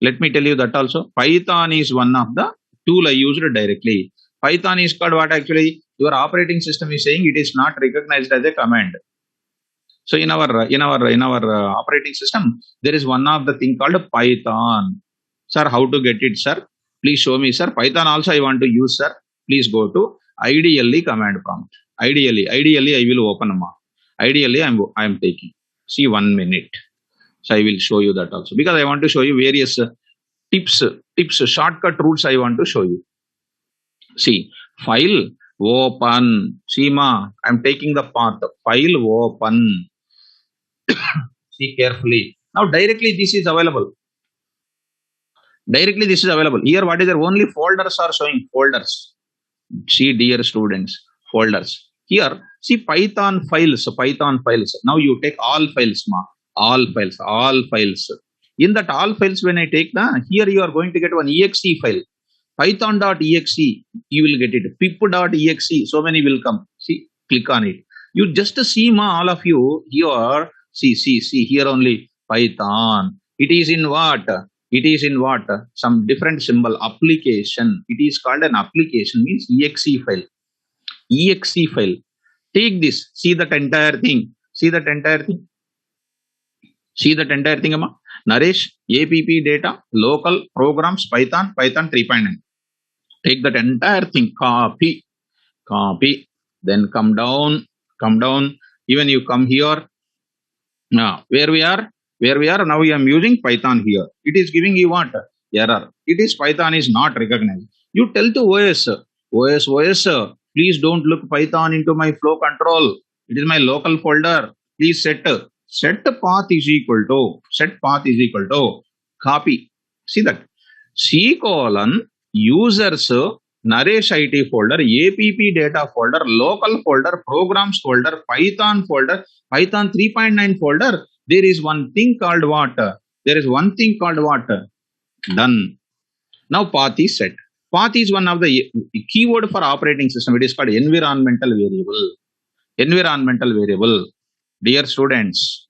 Let me tell you that also. Python is one of the tool I used directly. Python is called what actually? Your operating system is saying it is not recognized as a command. So in our operating system, there is one of the thing called Python. Sir, how to get it, sir? Please show me, sir. Python also I want to use, sir. Please go to ideally command prompt. Ideally I will open ma. Ideally I am taking. See, 1 minute. So I will show you that also because I want to show you various tips, shortcut rules I want to show you. See, file open. See, ma, I am taking the path. File open. See carefully. Now directly this is available. Here what is there? Only folders are showing. Folders. See, dear students, folders. Here, see Python files. Now you take all files, ma. All files. In that all files, when I take here you are going to get one exe file. Python.exe, you will get it. pip.exe, so many will come. See, click on it. You just see, ma, all of you here. See, here only Python. It is in what? Some different symbol, application. It is called an application, means exe file. Take this. See that entire thing. Amma. Naresh, app data, local programs, Python 3.9. Take that entire thing, copy. Then come down. Even you come here. Now, where we are, now we am using Python here. It is giving you what? Error. It is Python is not recognized. You tell to OS, please don't look Python into my flow control. It is my local folder. Please set path is equal to copy. See that? C:, users Naresh IT folder, app data folder, local folder, programs folder, Python folder, Python 3.9 folder. There is one thing called what? There is one thing called what? Done. Now path is set. Path is one of the keyword for operating system. It is called environmental variable. Environmental variable. Dear students,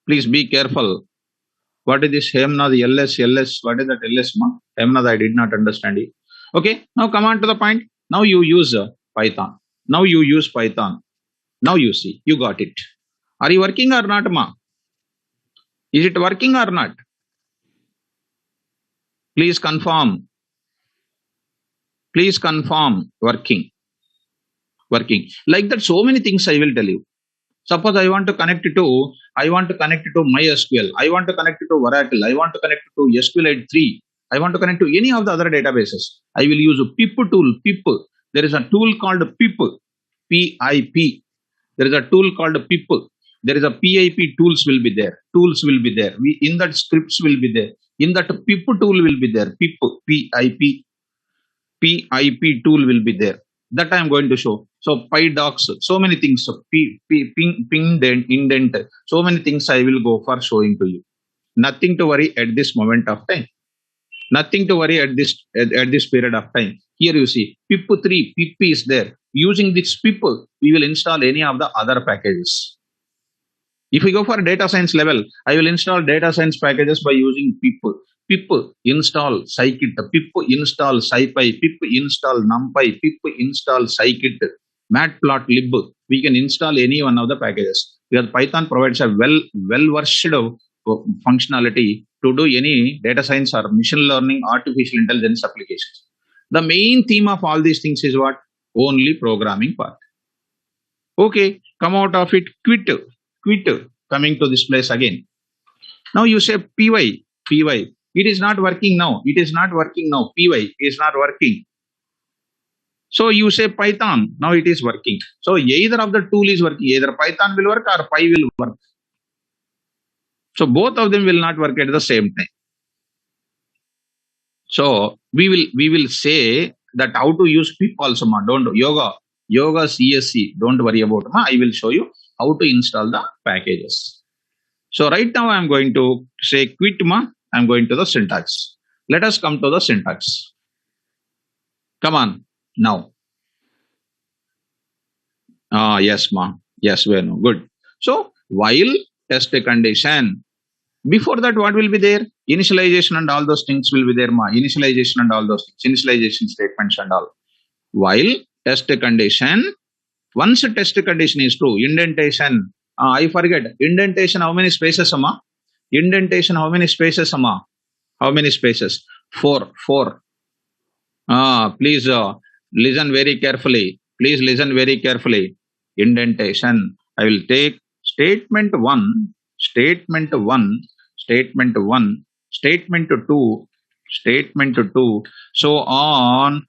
please be careful. What is this Hemnad LS? What is that LS? Hemnad, I did not understand it. Okay, now come on to the point. Now you use Python. Now you use Python. Now you see, you got it. Are you working or not, ma? Is it working or not? Please confirm. Please confirm. Working. Like that, so many things I will tell you. Suppose I want to connect it to MySQL. I want to connect it to Oracle. I want to connect it to SQLite 3. I want to connect to any of the other databases. I will use a pip tool. Pip. There is a tool called pip. PIP. There is a tool called pip. There is a PIP tools will be there. Tools will be there. In that scripts will be there. In that pip tool will be there. Pip. PIP tool will be there. That I am going to show. So PyDocs, so many things. So ping indent, so many things I will go for showing to you. Nothing to worry at this moment of time. Nothing to worry at this period of time. Here you see pip3, pip is there. Using this pip, we will install any of the other packages. If we go for data science level, I will install data science packages by using pip. Pip install scikit, pip install scipy, pip install numpy, pip install scikit, matplotlib. We can install any one of the packages because Python provides a well-versed functionality to do any data science or machine learning, artificial intelligence applications. The main theme of all these things is what? Only programming part. Okay, come out of it, quit. Coming to this place again. Now you say py. It is not working now. Py is not working. So you say Python. Now it is working. So either of the tool is working. Either Python will work or Py will work. So both of them will not work at the same time. So we will say that how to use pip also. Don't yoga CSC. Don't worry about. I will show you how to install the packages. So right now I am going to say quit. I am going to the syntax. Let us come to the syntax. Come on now. Yes, Yes, Venu. Good. So while test condition. Before that, what will be there? Initialization and all those things will be there. Initialization and all those things. Initialization statements and all. While test condition. Once a test condition is true, indentation. I forget. Indentation, how many spaces, Amma? Indentation, how many spaces, Amma? How many spaces? 4. Please listen very carefully. Indentation. I will take statement 1, statement 2, statement 2, so on,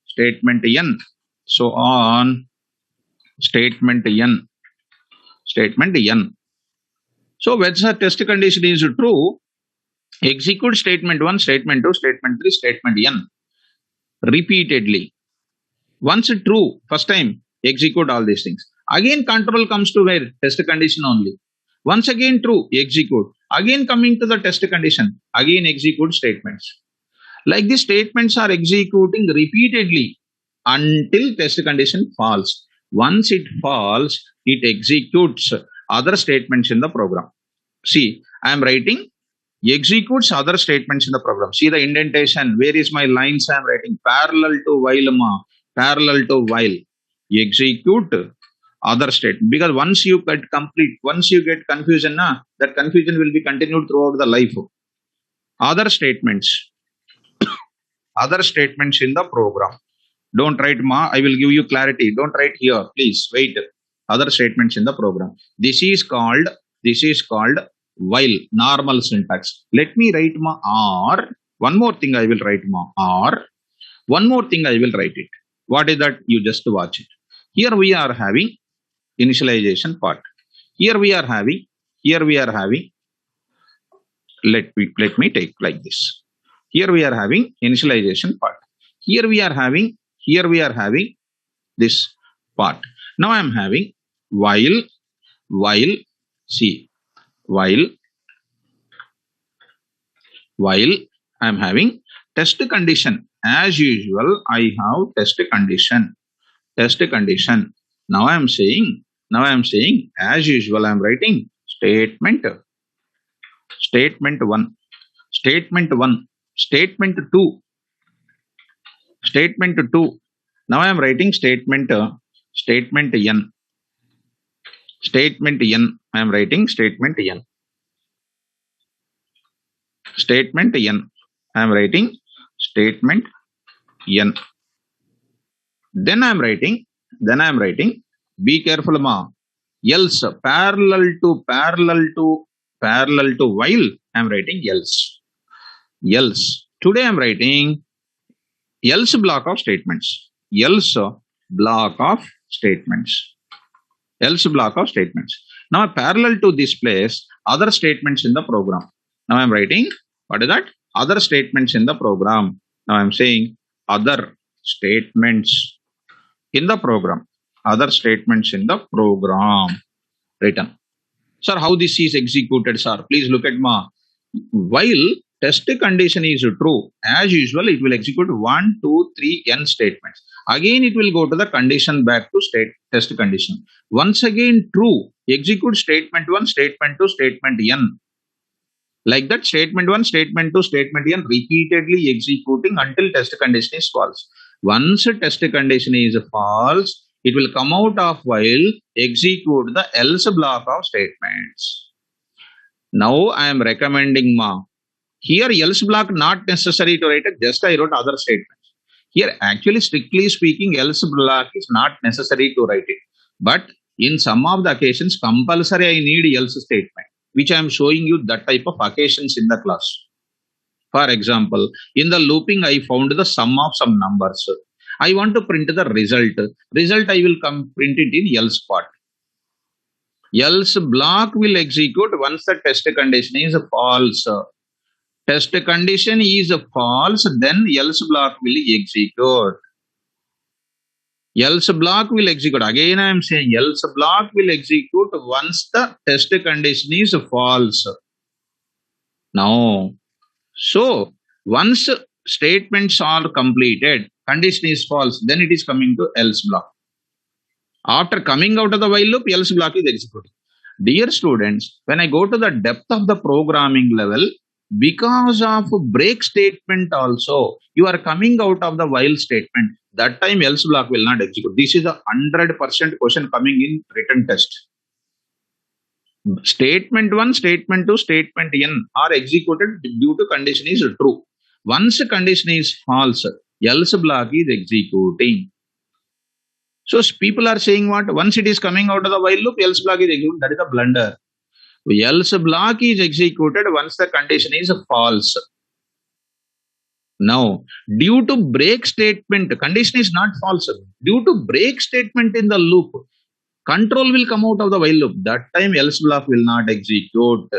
statement n, so on, statement n. So when the test condition is true, execute statement 1, statement 2, statement 3, statement n repeatedly. Once true, first time, execute all these things. Again control comes to where? Test condition only. Once again true, execute. Again coming to the test condition, again execute statements. Like these statements are executing repeatedly until test condition falls. Once it falls, it executes other statements in the program. See, I am writing executes other statements in the program. See the indentation. Where is my lines I am writing? Parallel to while, parallel to while. Execute other statement. Because once you get confusion, that confusion will be continued throughout the life. Other statements in the program. Don't write I will give you clarity. Don't write here. Please wait. Other statements in the program. This is called while, normal syntax. Let me write or. One more thing I will write or. One more thing I will write it. What is that? You just watch it. Here we are having initialization part. Here we are having Let me take like this. Here we are having initialization part. Here we are having this part. Now I am having while see while while I am having test condition. As usual, I have test condition. Now I am saying as usual I am writing statement 1, statement 1, statement 2, statement 2. Now I am writing statement n, statement n. I am writing statement n. I am writing statement n. Then I am writing, be careful ma, else, parallel to while I am writing else. Today I am writing else block of statements, else block of statements, else block of statements. Now parallel to this place other statements in the program. Now I am writing, what is that? Other statements in the program. Now I am saying other statements in the program, other statements in the program written. Sir, how this is executed, sir? Please look at ma. While test condition is true, as usual it will execute 1 2 3 n statements. Again it will go to the condition back to test condition. Once again true, execute statement 1, statement 2, statement n. Like that, statement 1, statement 2, statement n, repeatedly executing until test condition is false. Once test condition is false, it will come out of while, execute the else block of statements. Now I am recommending ma, here else block not necessary to write it, just I wrote other statements. Here actually strictly speaking else block is not necessary to write it, but in some of the occasions compulsory I need else statement, which I am showing you that type of occasions in the class. For example, in the looping I found the sum of some numbers. I want to print the result. I will print it in else part. Else block will execute once the test condition is false. Test condition is false, then else block will execute. Else block will execute. Again I am saying else block will execute once the test condition is false. Now, so once statements are completed, condition is false, then it is coming to else block. After coming out of the while loop, else block is executed. Dear students, when I go to the depth of the programming level, because of break statement also, you are coming out of the while statement. That time else block will not execute. This is a 100% question coming in written test. Statement 1, statement 2, statement n are executed due to condition is true. Once condition is false, else block is executing. So people are saying what? Once it is coming out of the while loop, else block is executed. That is a blunder. Else block is executed once the condition is false. Now, due to break statement, condition is not false. Due to break statement in the loop, control will come out of the while loop. That time else block will not execute.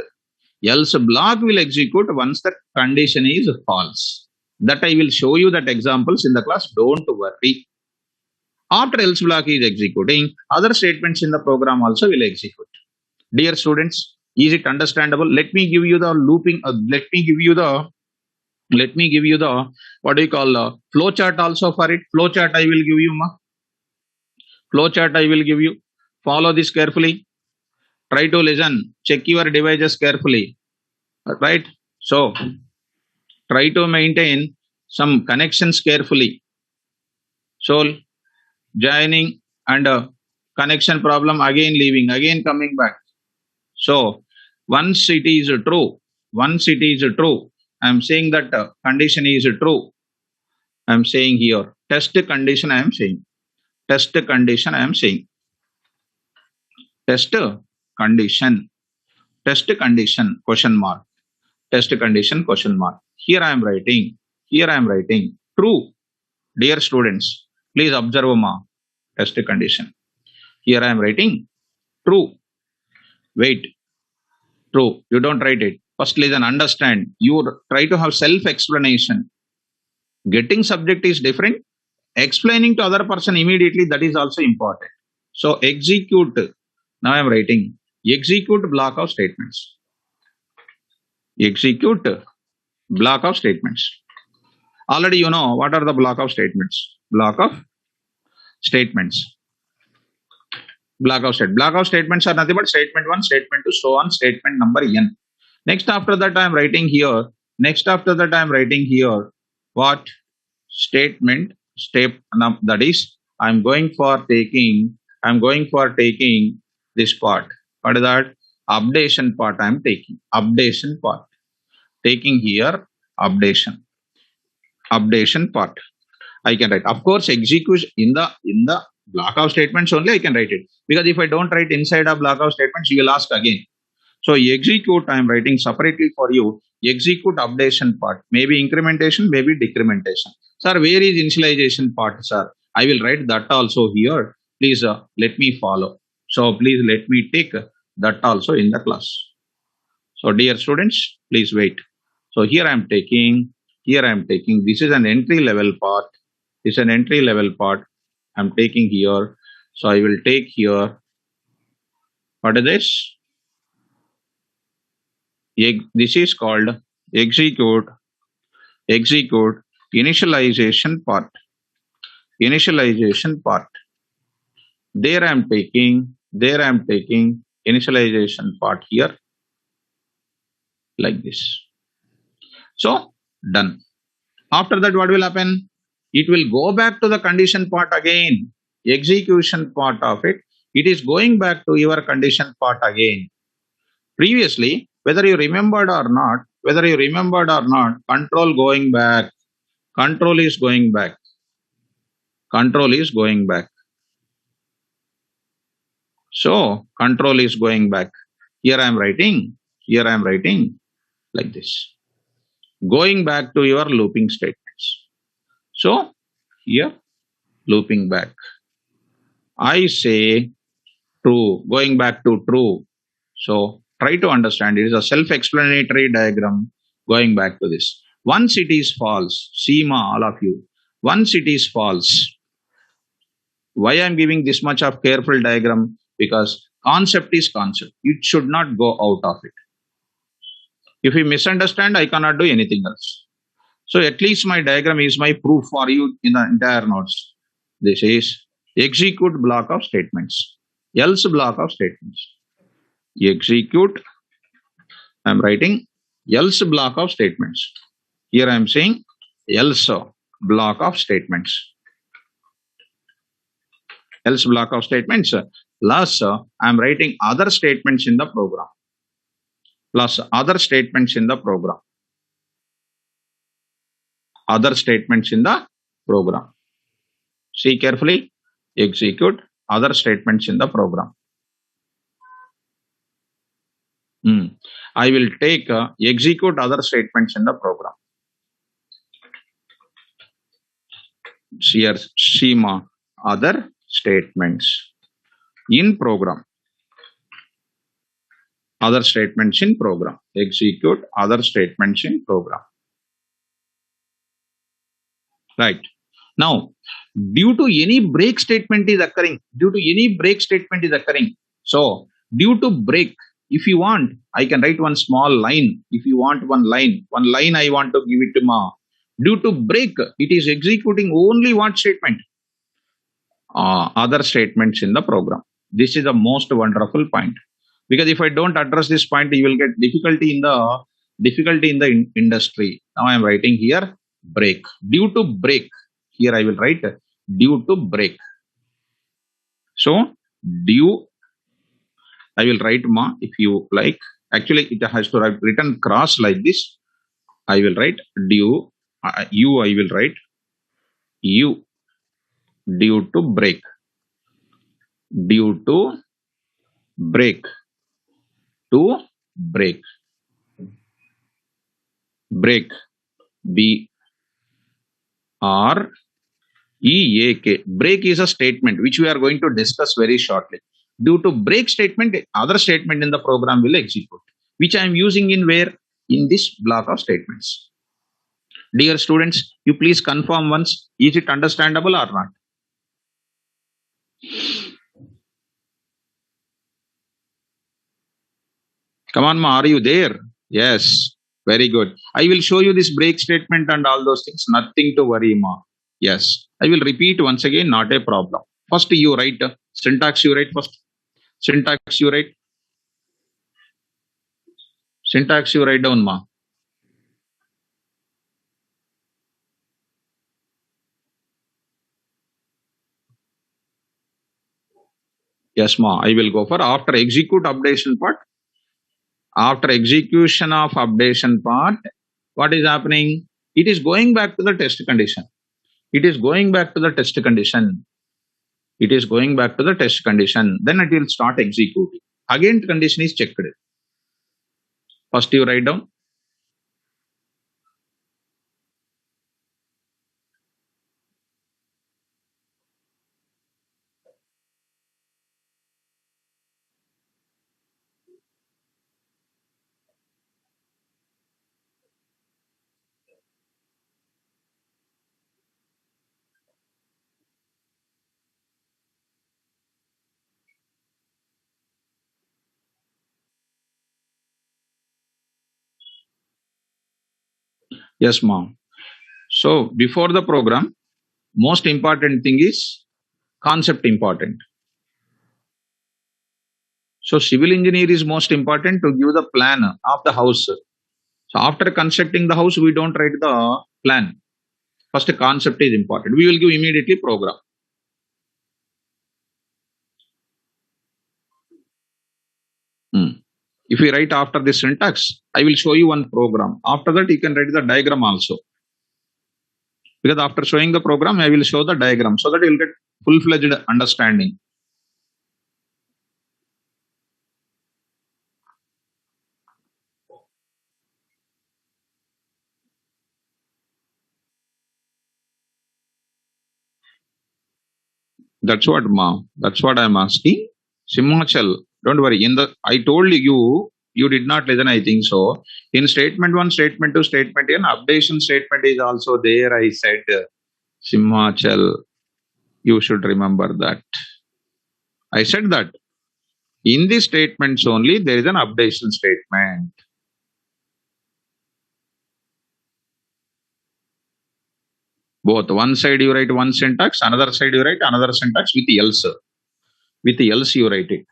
Else block will execute once the condition is false. That I will show you that examples in the class. Don't worry. After else block is executing, other statements in the program also will execute. Dear students, is it understandable? Let me give you the looping. Let me give you the what do you call flow chart also for it. Flow chart I will give you ma. Flow chart I will give you. Follow this carefully. Try to listen. Check your devices carefully. Right? So try to maintain some connections carefully. So joining and connection problem, again leaving, again coming back. So once it is true, I am saying that condition is true. I am saying here test condition. I am saying test condition. I am saying test condition question mark, test condition question mark. Here I am writing true. Dear students, please observe ma, test condition. Here I am writing true. Wait, true. You don't write it. First listen, understand. You try to have self-explanation. Getting subject is different. Explaining to other person immediately, that is also important. So execute. Now I am writing execute block of statements. Execute block of statements. Already you know what are the block of statements. Block of statements. Block of statements are nothing but statement 1, statement 2, so on, statement number n. Next after that I am writing here. Next after that I am writing here. What? Statement step, that is I'm going for taking this part. What is that? Updation part I am taking. Updation part. Taking here updation part. I can write. Of course, execution in the block of statements only I can write it. Because if I don't write inside a block of statements, you will ask again. So execute, I am writing separately for you. Execute updation part. Maybe incrementation, maybe decrementation. Sir, where is initialization part, sir? I will write that also here. Please let me follow. So please let me take that also in the class. So dear students, please wait. So here I am taking, this is an entry level part. This is an entry level part. I am taking here. So I will take here. What is this? This is called execute initialization part. There I am taking initialization part here like this. So done. After that, what will happen? It will go back to the condition part again. Execution part of it. It is going back to your condition part again. Previously, whether you remembered or not, control going back. Control is going back. So control is going back. Here I am writing like this. Going back to your looping statements. So here looping back. I say true, going back to true. So try to understand, it is a self-explanatory diagram going back to this. Once it is false, see ma, all of you. Once it is false. Why I am giving this much of careful diagram? Because concept is concept. It should not go out of it. If you misunderstand, I cannot do anything else. So at least my diagram is my proof for you in the entire notes. This is execute block of statements. Else block of statements. Execute. I am writing else block of statements. Here I am saying else block of statements. Else block of statements. Plus I am writing other statements in the program. Other statements in the program. See carefully. Execute other statements in the program. I will take execute other statements in the program. Here, schema other statements in program. Other statements in program. Execute other statements in program. Right. Now, due to any break statement is occurring. So, due to break, if you want, I can write one small line. If you want one line I want to give it to ma. Due to break, it is executing only what statement? Other statements in the program. This is the most wonderful point. Because if I don't address this point, you will get difficulty in the industry. Now I am writing here break. Due to break. Here I will write due to break. So due, I will write ma if you like. Actually, it has to write written cross like this. I will write due. I will write u. Due to break. Due to break. To break. Break. B-R-E-A-K. Break is a statement which we are going to discuss very shortly. Due to break statement, other statement in the program will execute. Which I am using in where? in this block of statements. Dear students, you please confirm once, is it understandable or not? Come on, Ma, are you there? Yes, very good. I will show you this break statement and all those things. Nothing to worry, Ma. Yes, I will repeat once again, not a problem. First, you write syntax, you write first. Syntax, you write. Syntax, you write down, Ma. Yes, Ma, I will go for after execute updation part. After execution of updation part, what is happening? It is going back to the test condition. It is going back to the test condition. It is going back to the test condition. Then it will start executing. Again, condition is checked. First, you write down. Yes, ma'am. So before the program, most important thing is concept important. So civil engineer is most important to give the plan of the house. So after constructing the house, we don't write the plan. First concept is important. We will give immediately program. If we write after this syntax, I will show you one program. After that, you can write the diagram also. Because after showing the program, I will show the diagram so that you will get full-fledged understanding. That's what, Ma. That's what I'm asking. Simhachal, don't worry. I told you, you did not listen. I think so. In statement one, statement two, statement n, updation statement is also there. I said, Simhachal, you should remember that. I said that in the statements only there is an updation statement. Both one side you write one syntax, another side you write another syntax with else. With else you write it.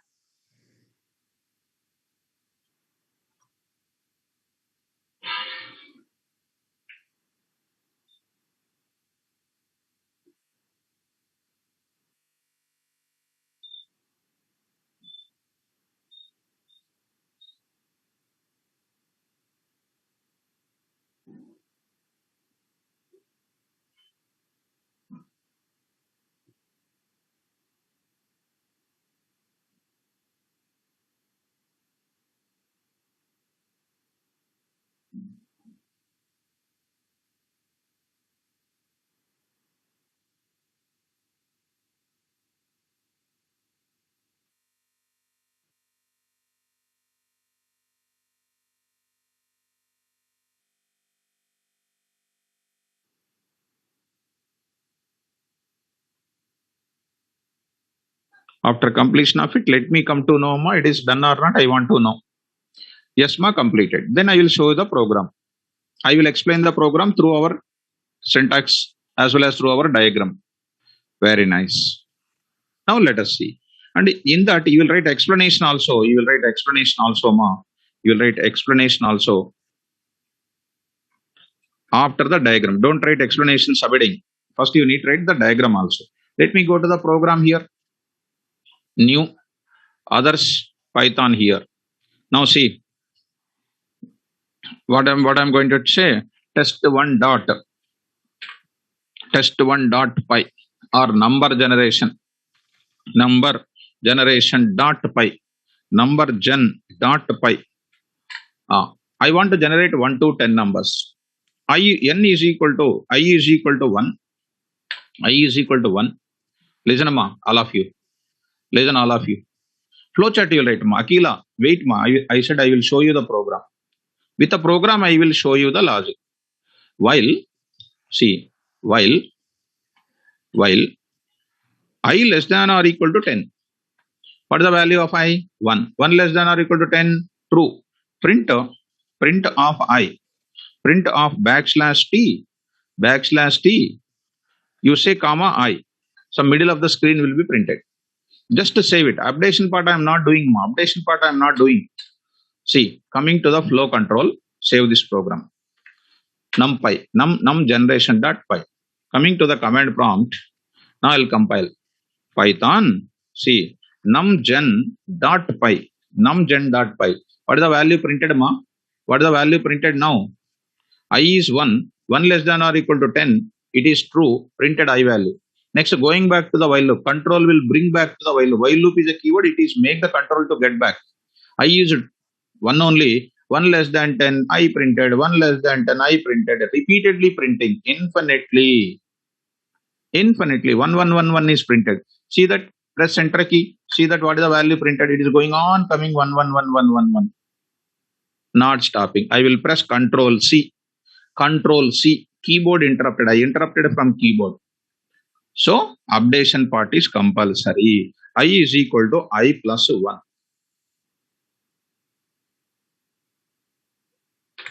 After completion of it, let me come to know, Ma, it is done or not. I want to know. Yes, Ma, completed. Then I will show the program. I will explain the program through our syntax as well as through our diagram. Very nice. Now let us see. And in that, you will write explanation also. You will write explanation also, Ma. You will write explanation also after the diagram. Don't write explanation subheading. First, you need to write the diagram also. Let me go to the program here. New, others, Python here. Now see what I'm going to say. Test1 dot py or number generation dot py number gen dot py. I want to generate 1 to 10 numbers. N is equal to I is equal to 1. I is equal to 1. Listen, ma, all of you. Listen, all of you. Flowchart you write, ma. Akila, wait, ma. I said I will show you the program. With a program, I will show you the logic. While, see, while I less than or equal to 10. What is the value of I? 1. 1 less than or equal to 10? True. Print, print of I. Print of backslash t. You say comma I. So middle of the screen will be printed. Just to save it. Updation part I am not doing. Updation part I am not doing. See, coming to the flow control, save this program. NumPy, num generation dot py. Coming to the command prompt, now I'll compile. Python, see, numgen.py. What is the value printed, ma? What is the value printed now? I is 1, 1 less than or equal to 10. It is true, printed I value. Next, going back to the while loop, control will bring back to the while loop. While loop is a keyword, it is make the control to get back. I is 1 only, 1 less than 10, I printed, 1 less than 10, I printed, repeatedly printing, infinitely, 1, 1, 1, 1 is printed. See that, press enter key, see that what is the value printed, it is going on, coming 1, 1, 1, 1, 1, 1. Not stopping. I will press Control C, keyboard interrupted, I interrupted from keyboard. So, updation part is compulsory. I is equal to I plus 1.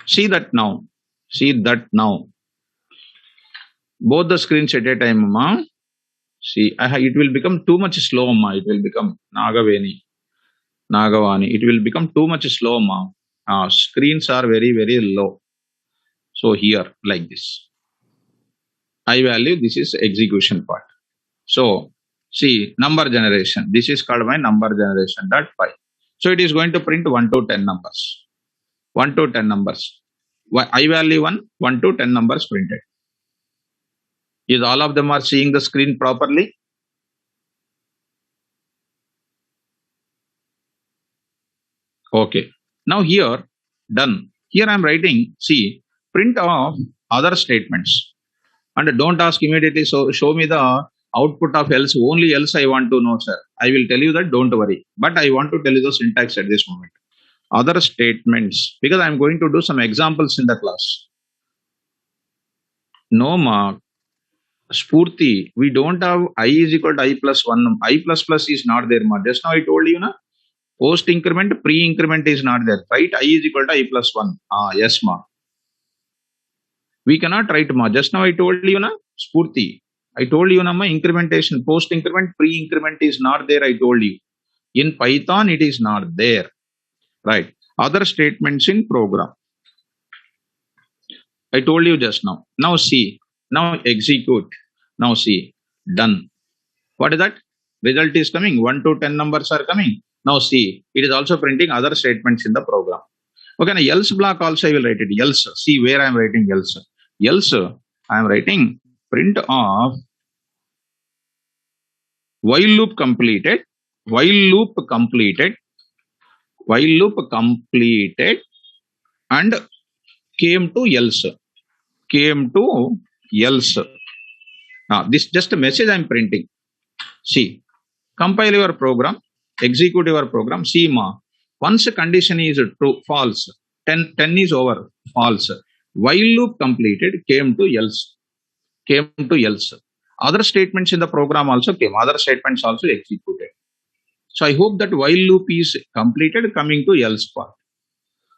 See that now. Both the screens at a time, ma. See, it will become too much slow, ma. It will become Nagavani. It will become too much slow, ma. Screens are very, very low. So here, like this. I value, this is execution part. So, see, number generation. This is called my number generation dot py. So it is going to print 1 to 10 numbers. 1 to 10 numbers. I value 1 to 10 numbers printed. Is all of them are seeing the screen properly? Okay. Now here, done. Here I am writing, see, print of other statements. And don't ask immediately, so show me the output of else, only else I want to know, sir. I will tell you that, don't worry. But I want to tell you the syntax at this moment. Other statements, because I am going to do some examples in the class. No mark. Spurti, we don't have I is equal to I plus 1. I plus plus is not there, ma. Just now I told you, na? Post increment, pre increment is not there, right? I is equal to I plus 1. Yes, ma. We cannot write, ma. Just now I told you, na? Spurti. I told you, na, ma, incrementation, post increment, pre increment is not there, I told you. In Python, it is not there, right? Other statements in program. I told you just now. Now see, now execute. Now see, done. What is that? Result is coming. 1 to 10 numbers are coming. Now see, it is also printing other statements in the program. Okay, now else block also I will write it. Else. See where I am writing else. Else, I am writing print of while loop completed, and came to else. This just a message I am printing. See, compile your program, execute your program. See, ma, once a condition is true, false, 10 is over, false. While loop completed, came to else. Other statements in the program also came, other statements also executed. So I hope that while loop is completed, coming to else part.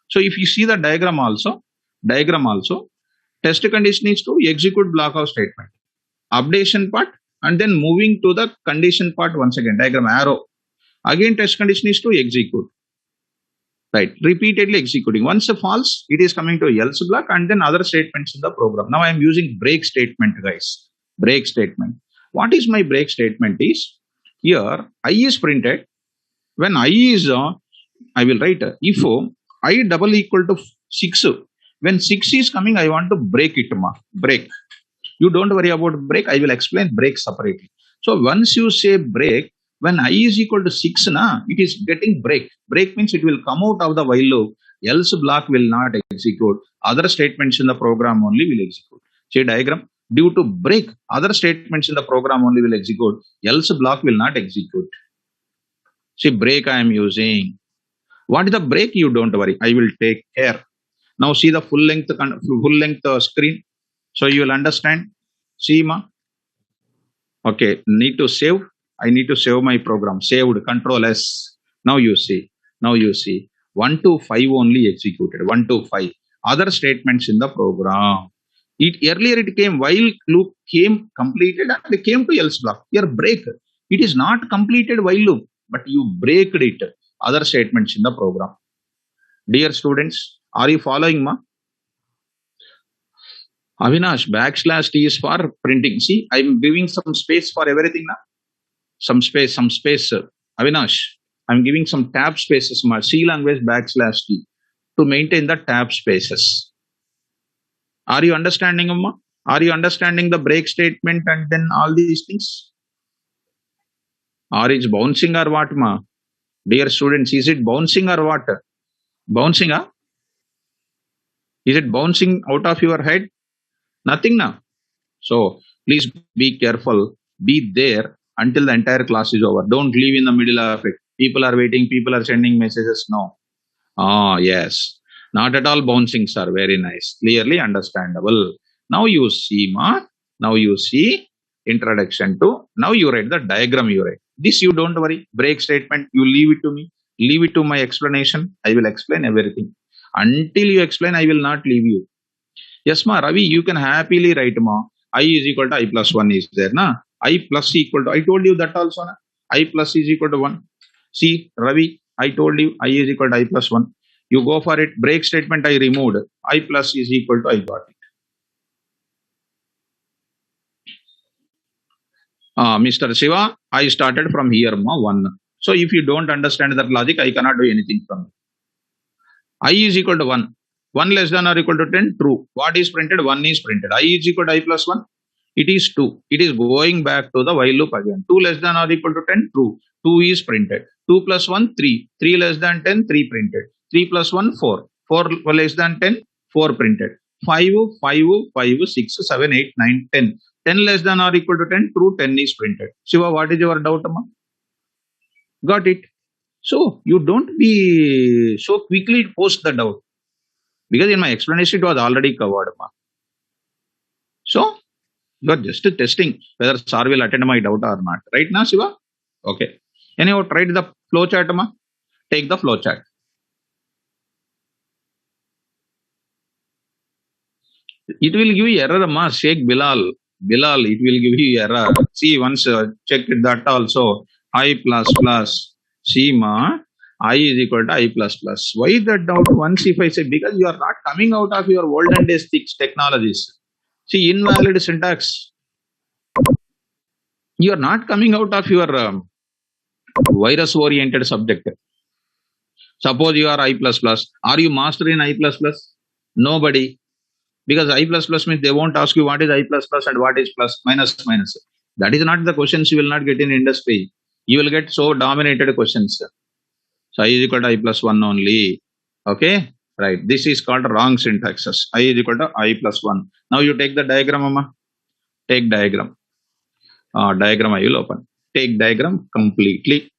So if you see the diagram also, test condition is to execute block of statement, updation part, and then moving to the condition part once again, diagram arrow. Again test condition is to execute. Right, repeatedly executing. Once a false, it is coming to else block and then other statements in the program. Now I am using break statement, guys. Break statement. What is my break statement is, here I is printed. When I is, I will write if I double equal to 6. When 6 is coming, I want to break it, ma. Break. You don't worry about break. I will explain break separately. So once you say break, when I is equal to 6, it is getting break. Break means it will come out of the while loop. Else block will not execute. Other statements in the program only will execute. See diagram. Due to break, other statements in the program only will execute. Else block will not execute. See break I am using. What is the break? You don't worry. I will take care. Now see the full length screen. So you will understand. See ma. Okay, need to save. I need to save my program. Saved. Control S. Now you see. Now you see. 1 to 5 only executed. 1 to 5. Other statements in the program. It earlier it came while loop came completed and it came to else block. Here break. It is not completed while loop, but you break it. Other statements in the program. Dear students, are you following ma? Avinash, backslash T is for printing. See, I'm giving some space for everything now. Some space, some space. Avinash, I'm giving some tab spaces. My C language backslash T to maintain the tab spaces. Are you understanding, Amma? Are you understanding the break statement and then all these things? Or it's bouncing or what, ma? Dear students, is it bouncing or what? Bouncing, huh? Is it bouncing out of your head? Nothing now. So please be careful. Be there until the entire class is over. Don't leave in the middle of it. People are waiting. People are sending messages. No. Ah, yes. Not at all bouncing, sir. Very nice. Clearly understandable. Now you see, ma. Now you see introduction to. Now you write the diagram you write. This you don't worry. Break statement. You leave it to me. Leave it to my explanation. I will explain everything. Until you explain, I will not leave you. Yes, ma, Ravi, you can happily write, ma. I is equal to I plus 1 is there, na? I plus equal to, I told you that also, na? I plus is equal to 1. See, Ravi, I told you I is equal to I plus 1. You go for it. Break statement I removed. I plus is equal to I got it. Mr. Shiva, I started from here, ma, 1. So if you don't understand that logic, I cannot do anything from it. I is equal to 1. 1 less than or equal to 10, true. What is printed? 1 is printed. I is equal to I plus 1. It is 2. It is going back to the while loop again. 2 less than or equal to 10, true. 2 is printed. 2 plus 1, 3. 3 less than 10, 3 printed. 3 plus 1, 4. 4 less than 10, 4 printed. 5, 5, 5, 6, 7, 8, 9, 10. 10 less than or equal to 10, true. 10 is printed. Shiva, what is your doubt, Amma? Got it. So you don't be so quickly post the doubt. Because in my explanation it was already covered. Ma. So you are just testing whether sir will attend my doubt or not. Right now, Shiva? Okay. Anyhow, try the flow chart, ma. Take the flow chart. It will give you error, ma. Sheikh Bilal. Bilal, it will give you error. See, once checked that also. I plus plus. See, ma. I is equal to I plus plus. Why that doubt? Once if I say, because you are not coming out of your olden days technologies. See, invalid syntax. You are not coming out of your virus oriented subject. Suppose you are I plus plus. Are you master in I plus plus? Nobody. Because I plus plus means they won't ask you what is I plus plus and what is plus minus minus. That is not the questions you will not get in industry. You will get so dominated questions. So I is equal to I plus 1 only. Okay. Right. This is called wrong syntaxes. I is equal to I plus 1. Now you take the diagram, Mama. Take diagram. Diagram I will open. Take diagram completely.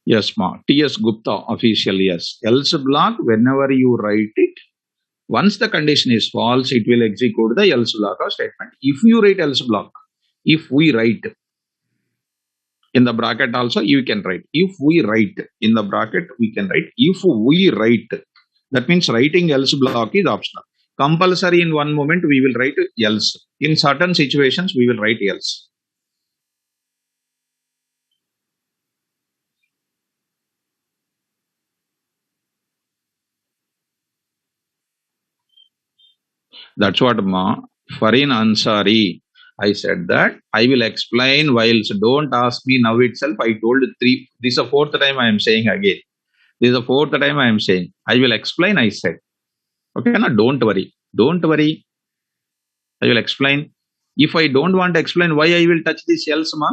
Yes, ma. T.S. Gupta, official, yes. Else block, whenever you write it, once the condition is false, it will execute the else block or statement. If you write else block, if we write in the bracket also, you can write. If we write in the bracket, we can write. If we write, that means writing else block is optional. Compulsory in one moment, we will write else. In certain situations, we will write else. That's what ma. Farin Ansari. I said that I will explain while. So don't ask me now itself. I told three. This is the fourth time I am saying again. This is the fourth time I am saying. I will explain. I said. Okay, now don't worry. Don't worry. I will explain. If I don't want to explain why I will touch this else, ma.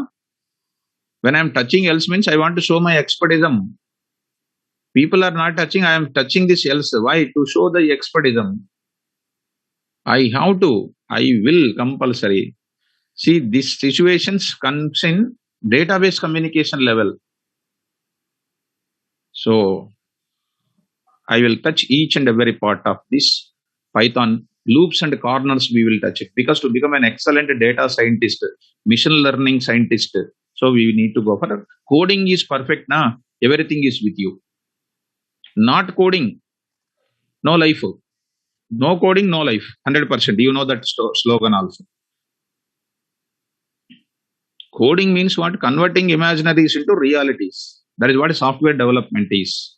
When I am touching else means I want to show my expertism. People are not touching. I am touching this else. Why? To show the expertism. I have to. I will compulsory. See, these situations comes in database communication level. So I will touch each and every part of this Python loops and corners. We will touch it because to become an excellent data scientist, machine learning scientist, so we need to go for coding is perfect now. Everything is with you. Not coding, no life. No coding, no life. 100%. You know that slogan also. Coding means what? Converting imaginaries into realities. That is what software development is.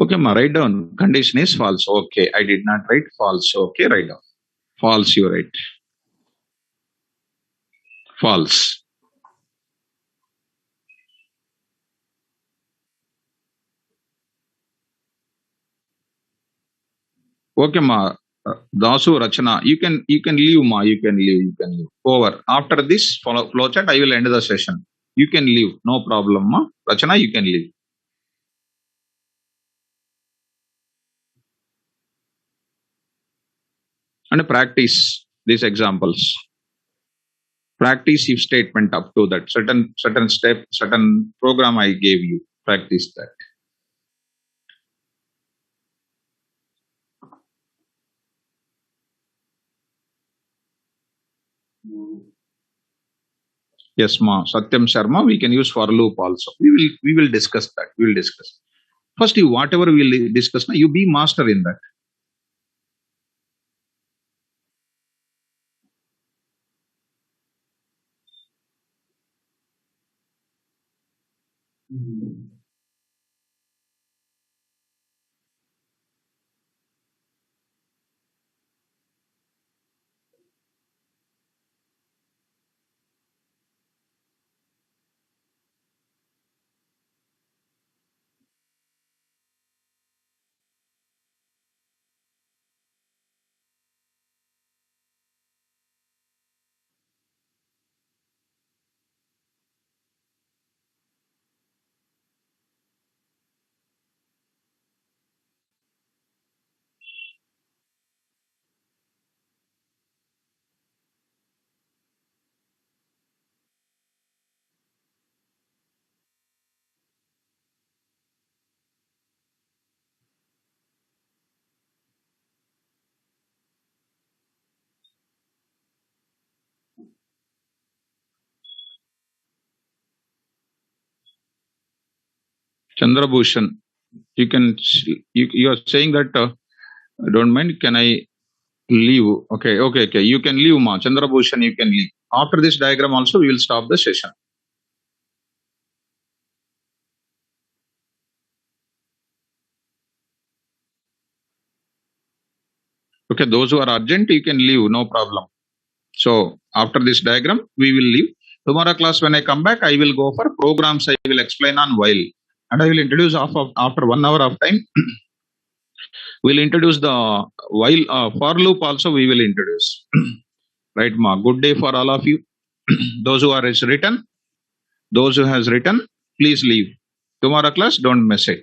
Okay, ma, write down. Condition is false. Okay, I did not write false. Okay, write down. False, you write. False. Okay, ma. Dasu Rachana, you can leave, ma. You can leave. You can leave. Over. After this flowchart, I will end the session. You can leave. No problem, ma. Rachana, you can leave. And practice these examples. Practice if statement up to that certain step, certain program I gave you. Practice that. Yes, ma. Satyam Sharma, we can use for loop also. We will discuss that. We will discuss. First, you whatever we will discuss, you be master in that. Chandrabhushan, you can you are saying that don't mind. Can I leave? Okay, okay, okay. You can leave, ma. Chandrabhushan, you can leave. After this diagram, also we will stop the session. Okay, those who are urgent, you can leave. No problem. So after this diagram, we will leave. Tomorrow class, when I come back, I will go for programs. I will explain on while, and I will introduce after 1 hour of time. We'll introduce the while for loop also. We will introduce. Right, ma. Good day for all of you. Those who are written, those who has written, please leave. Tomorrow class, don't miss it.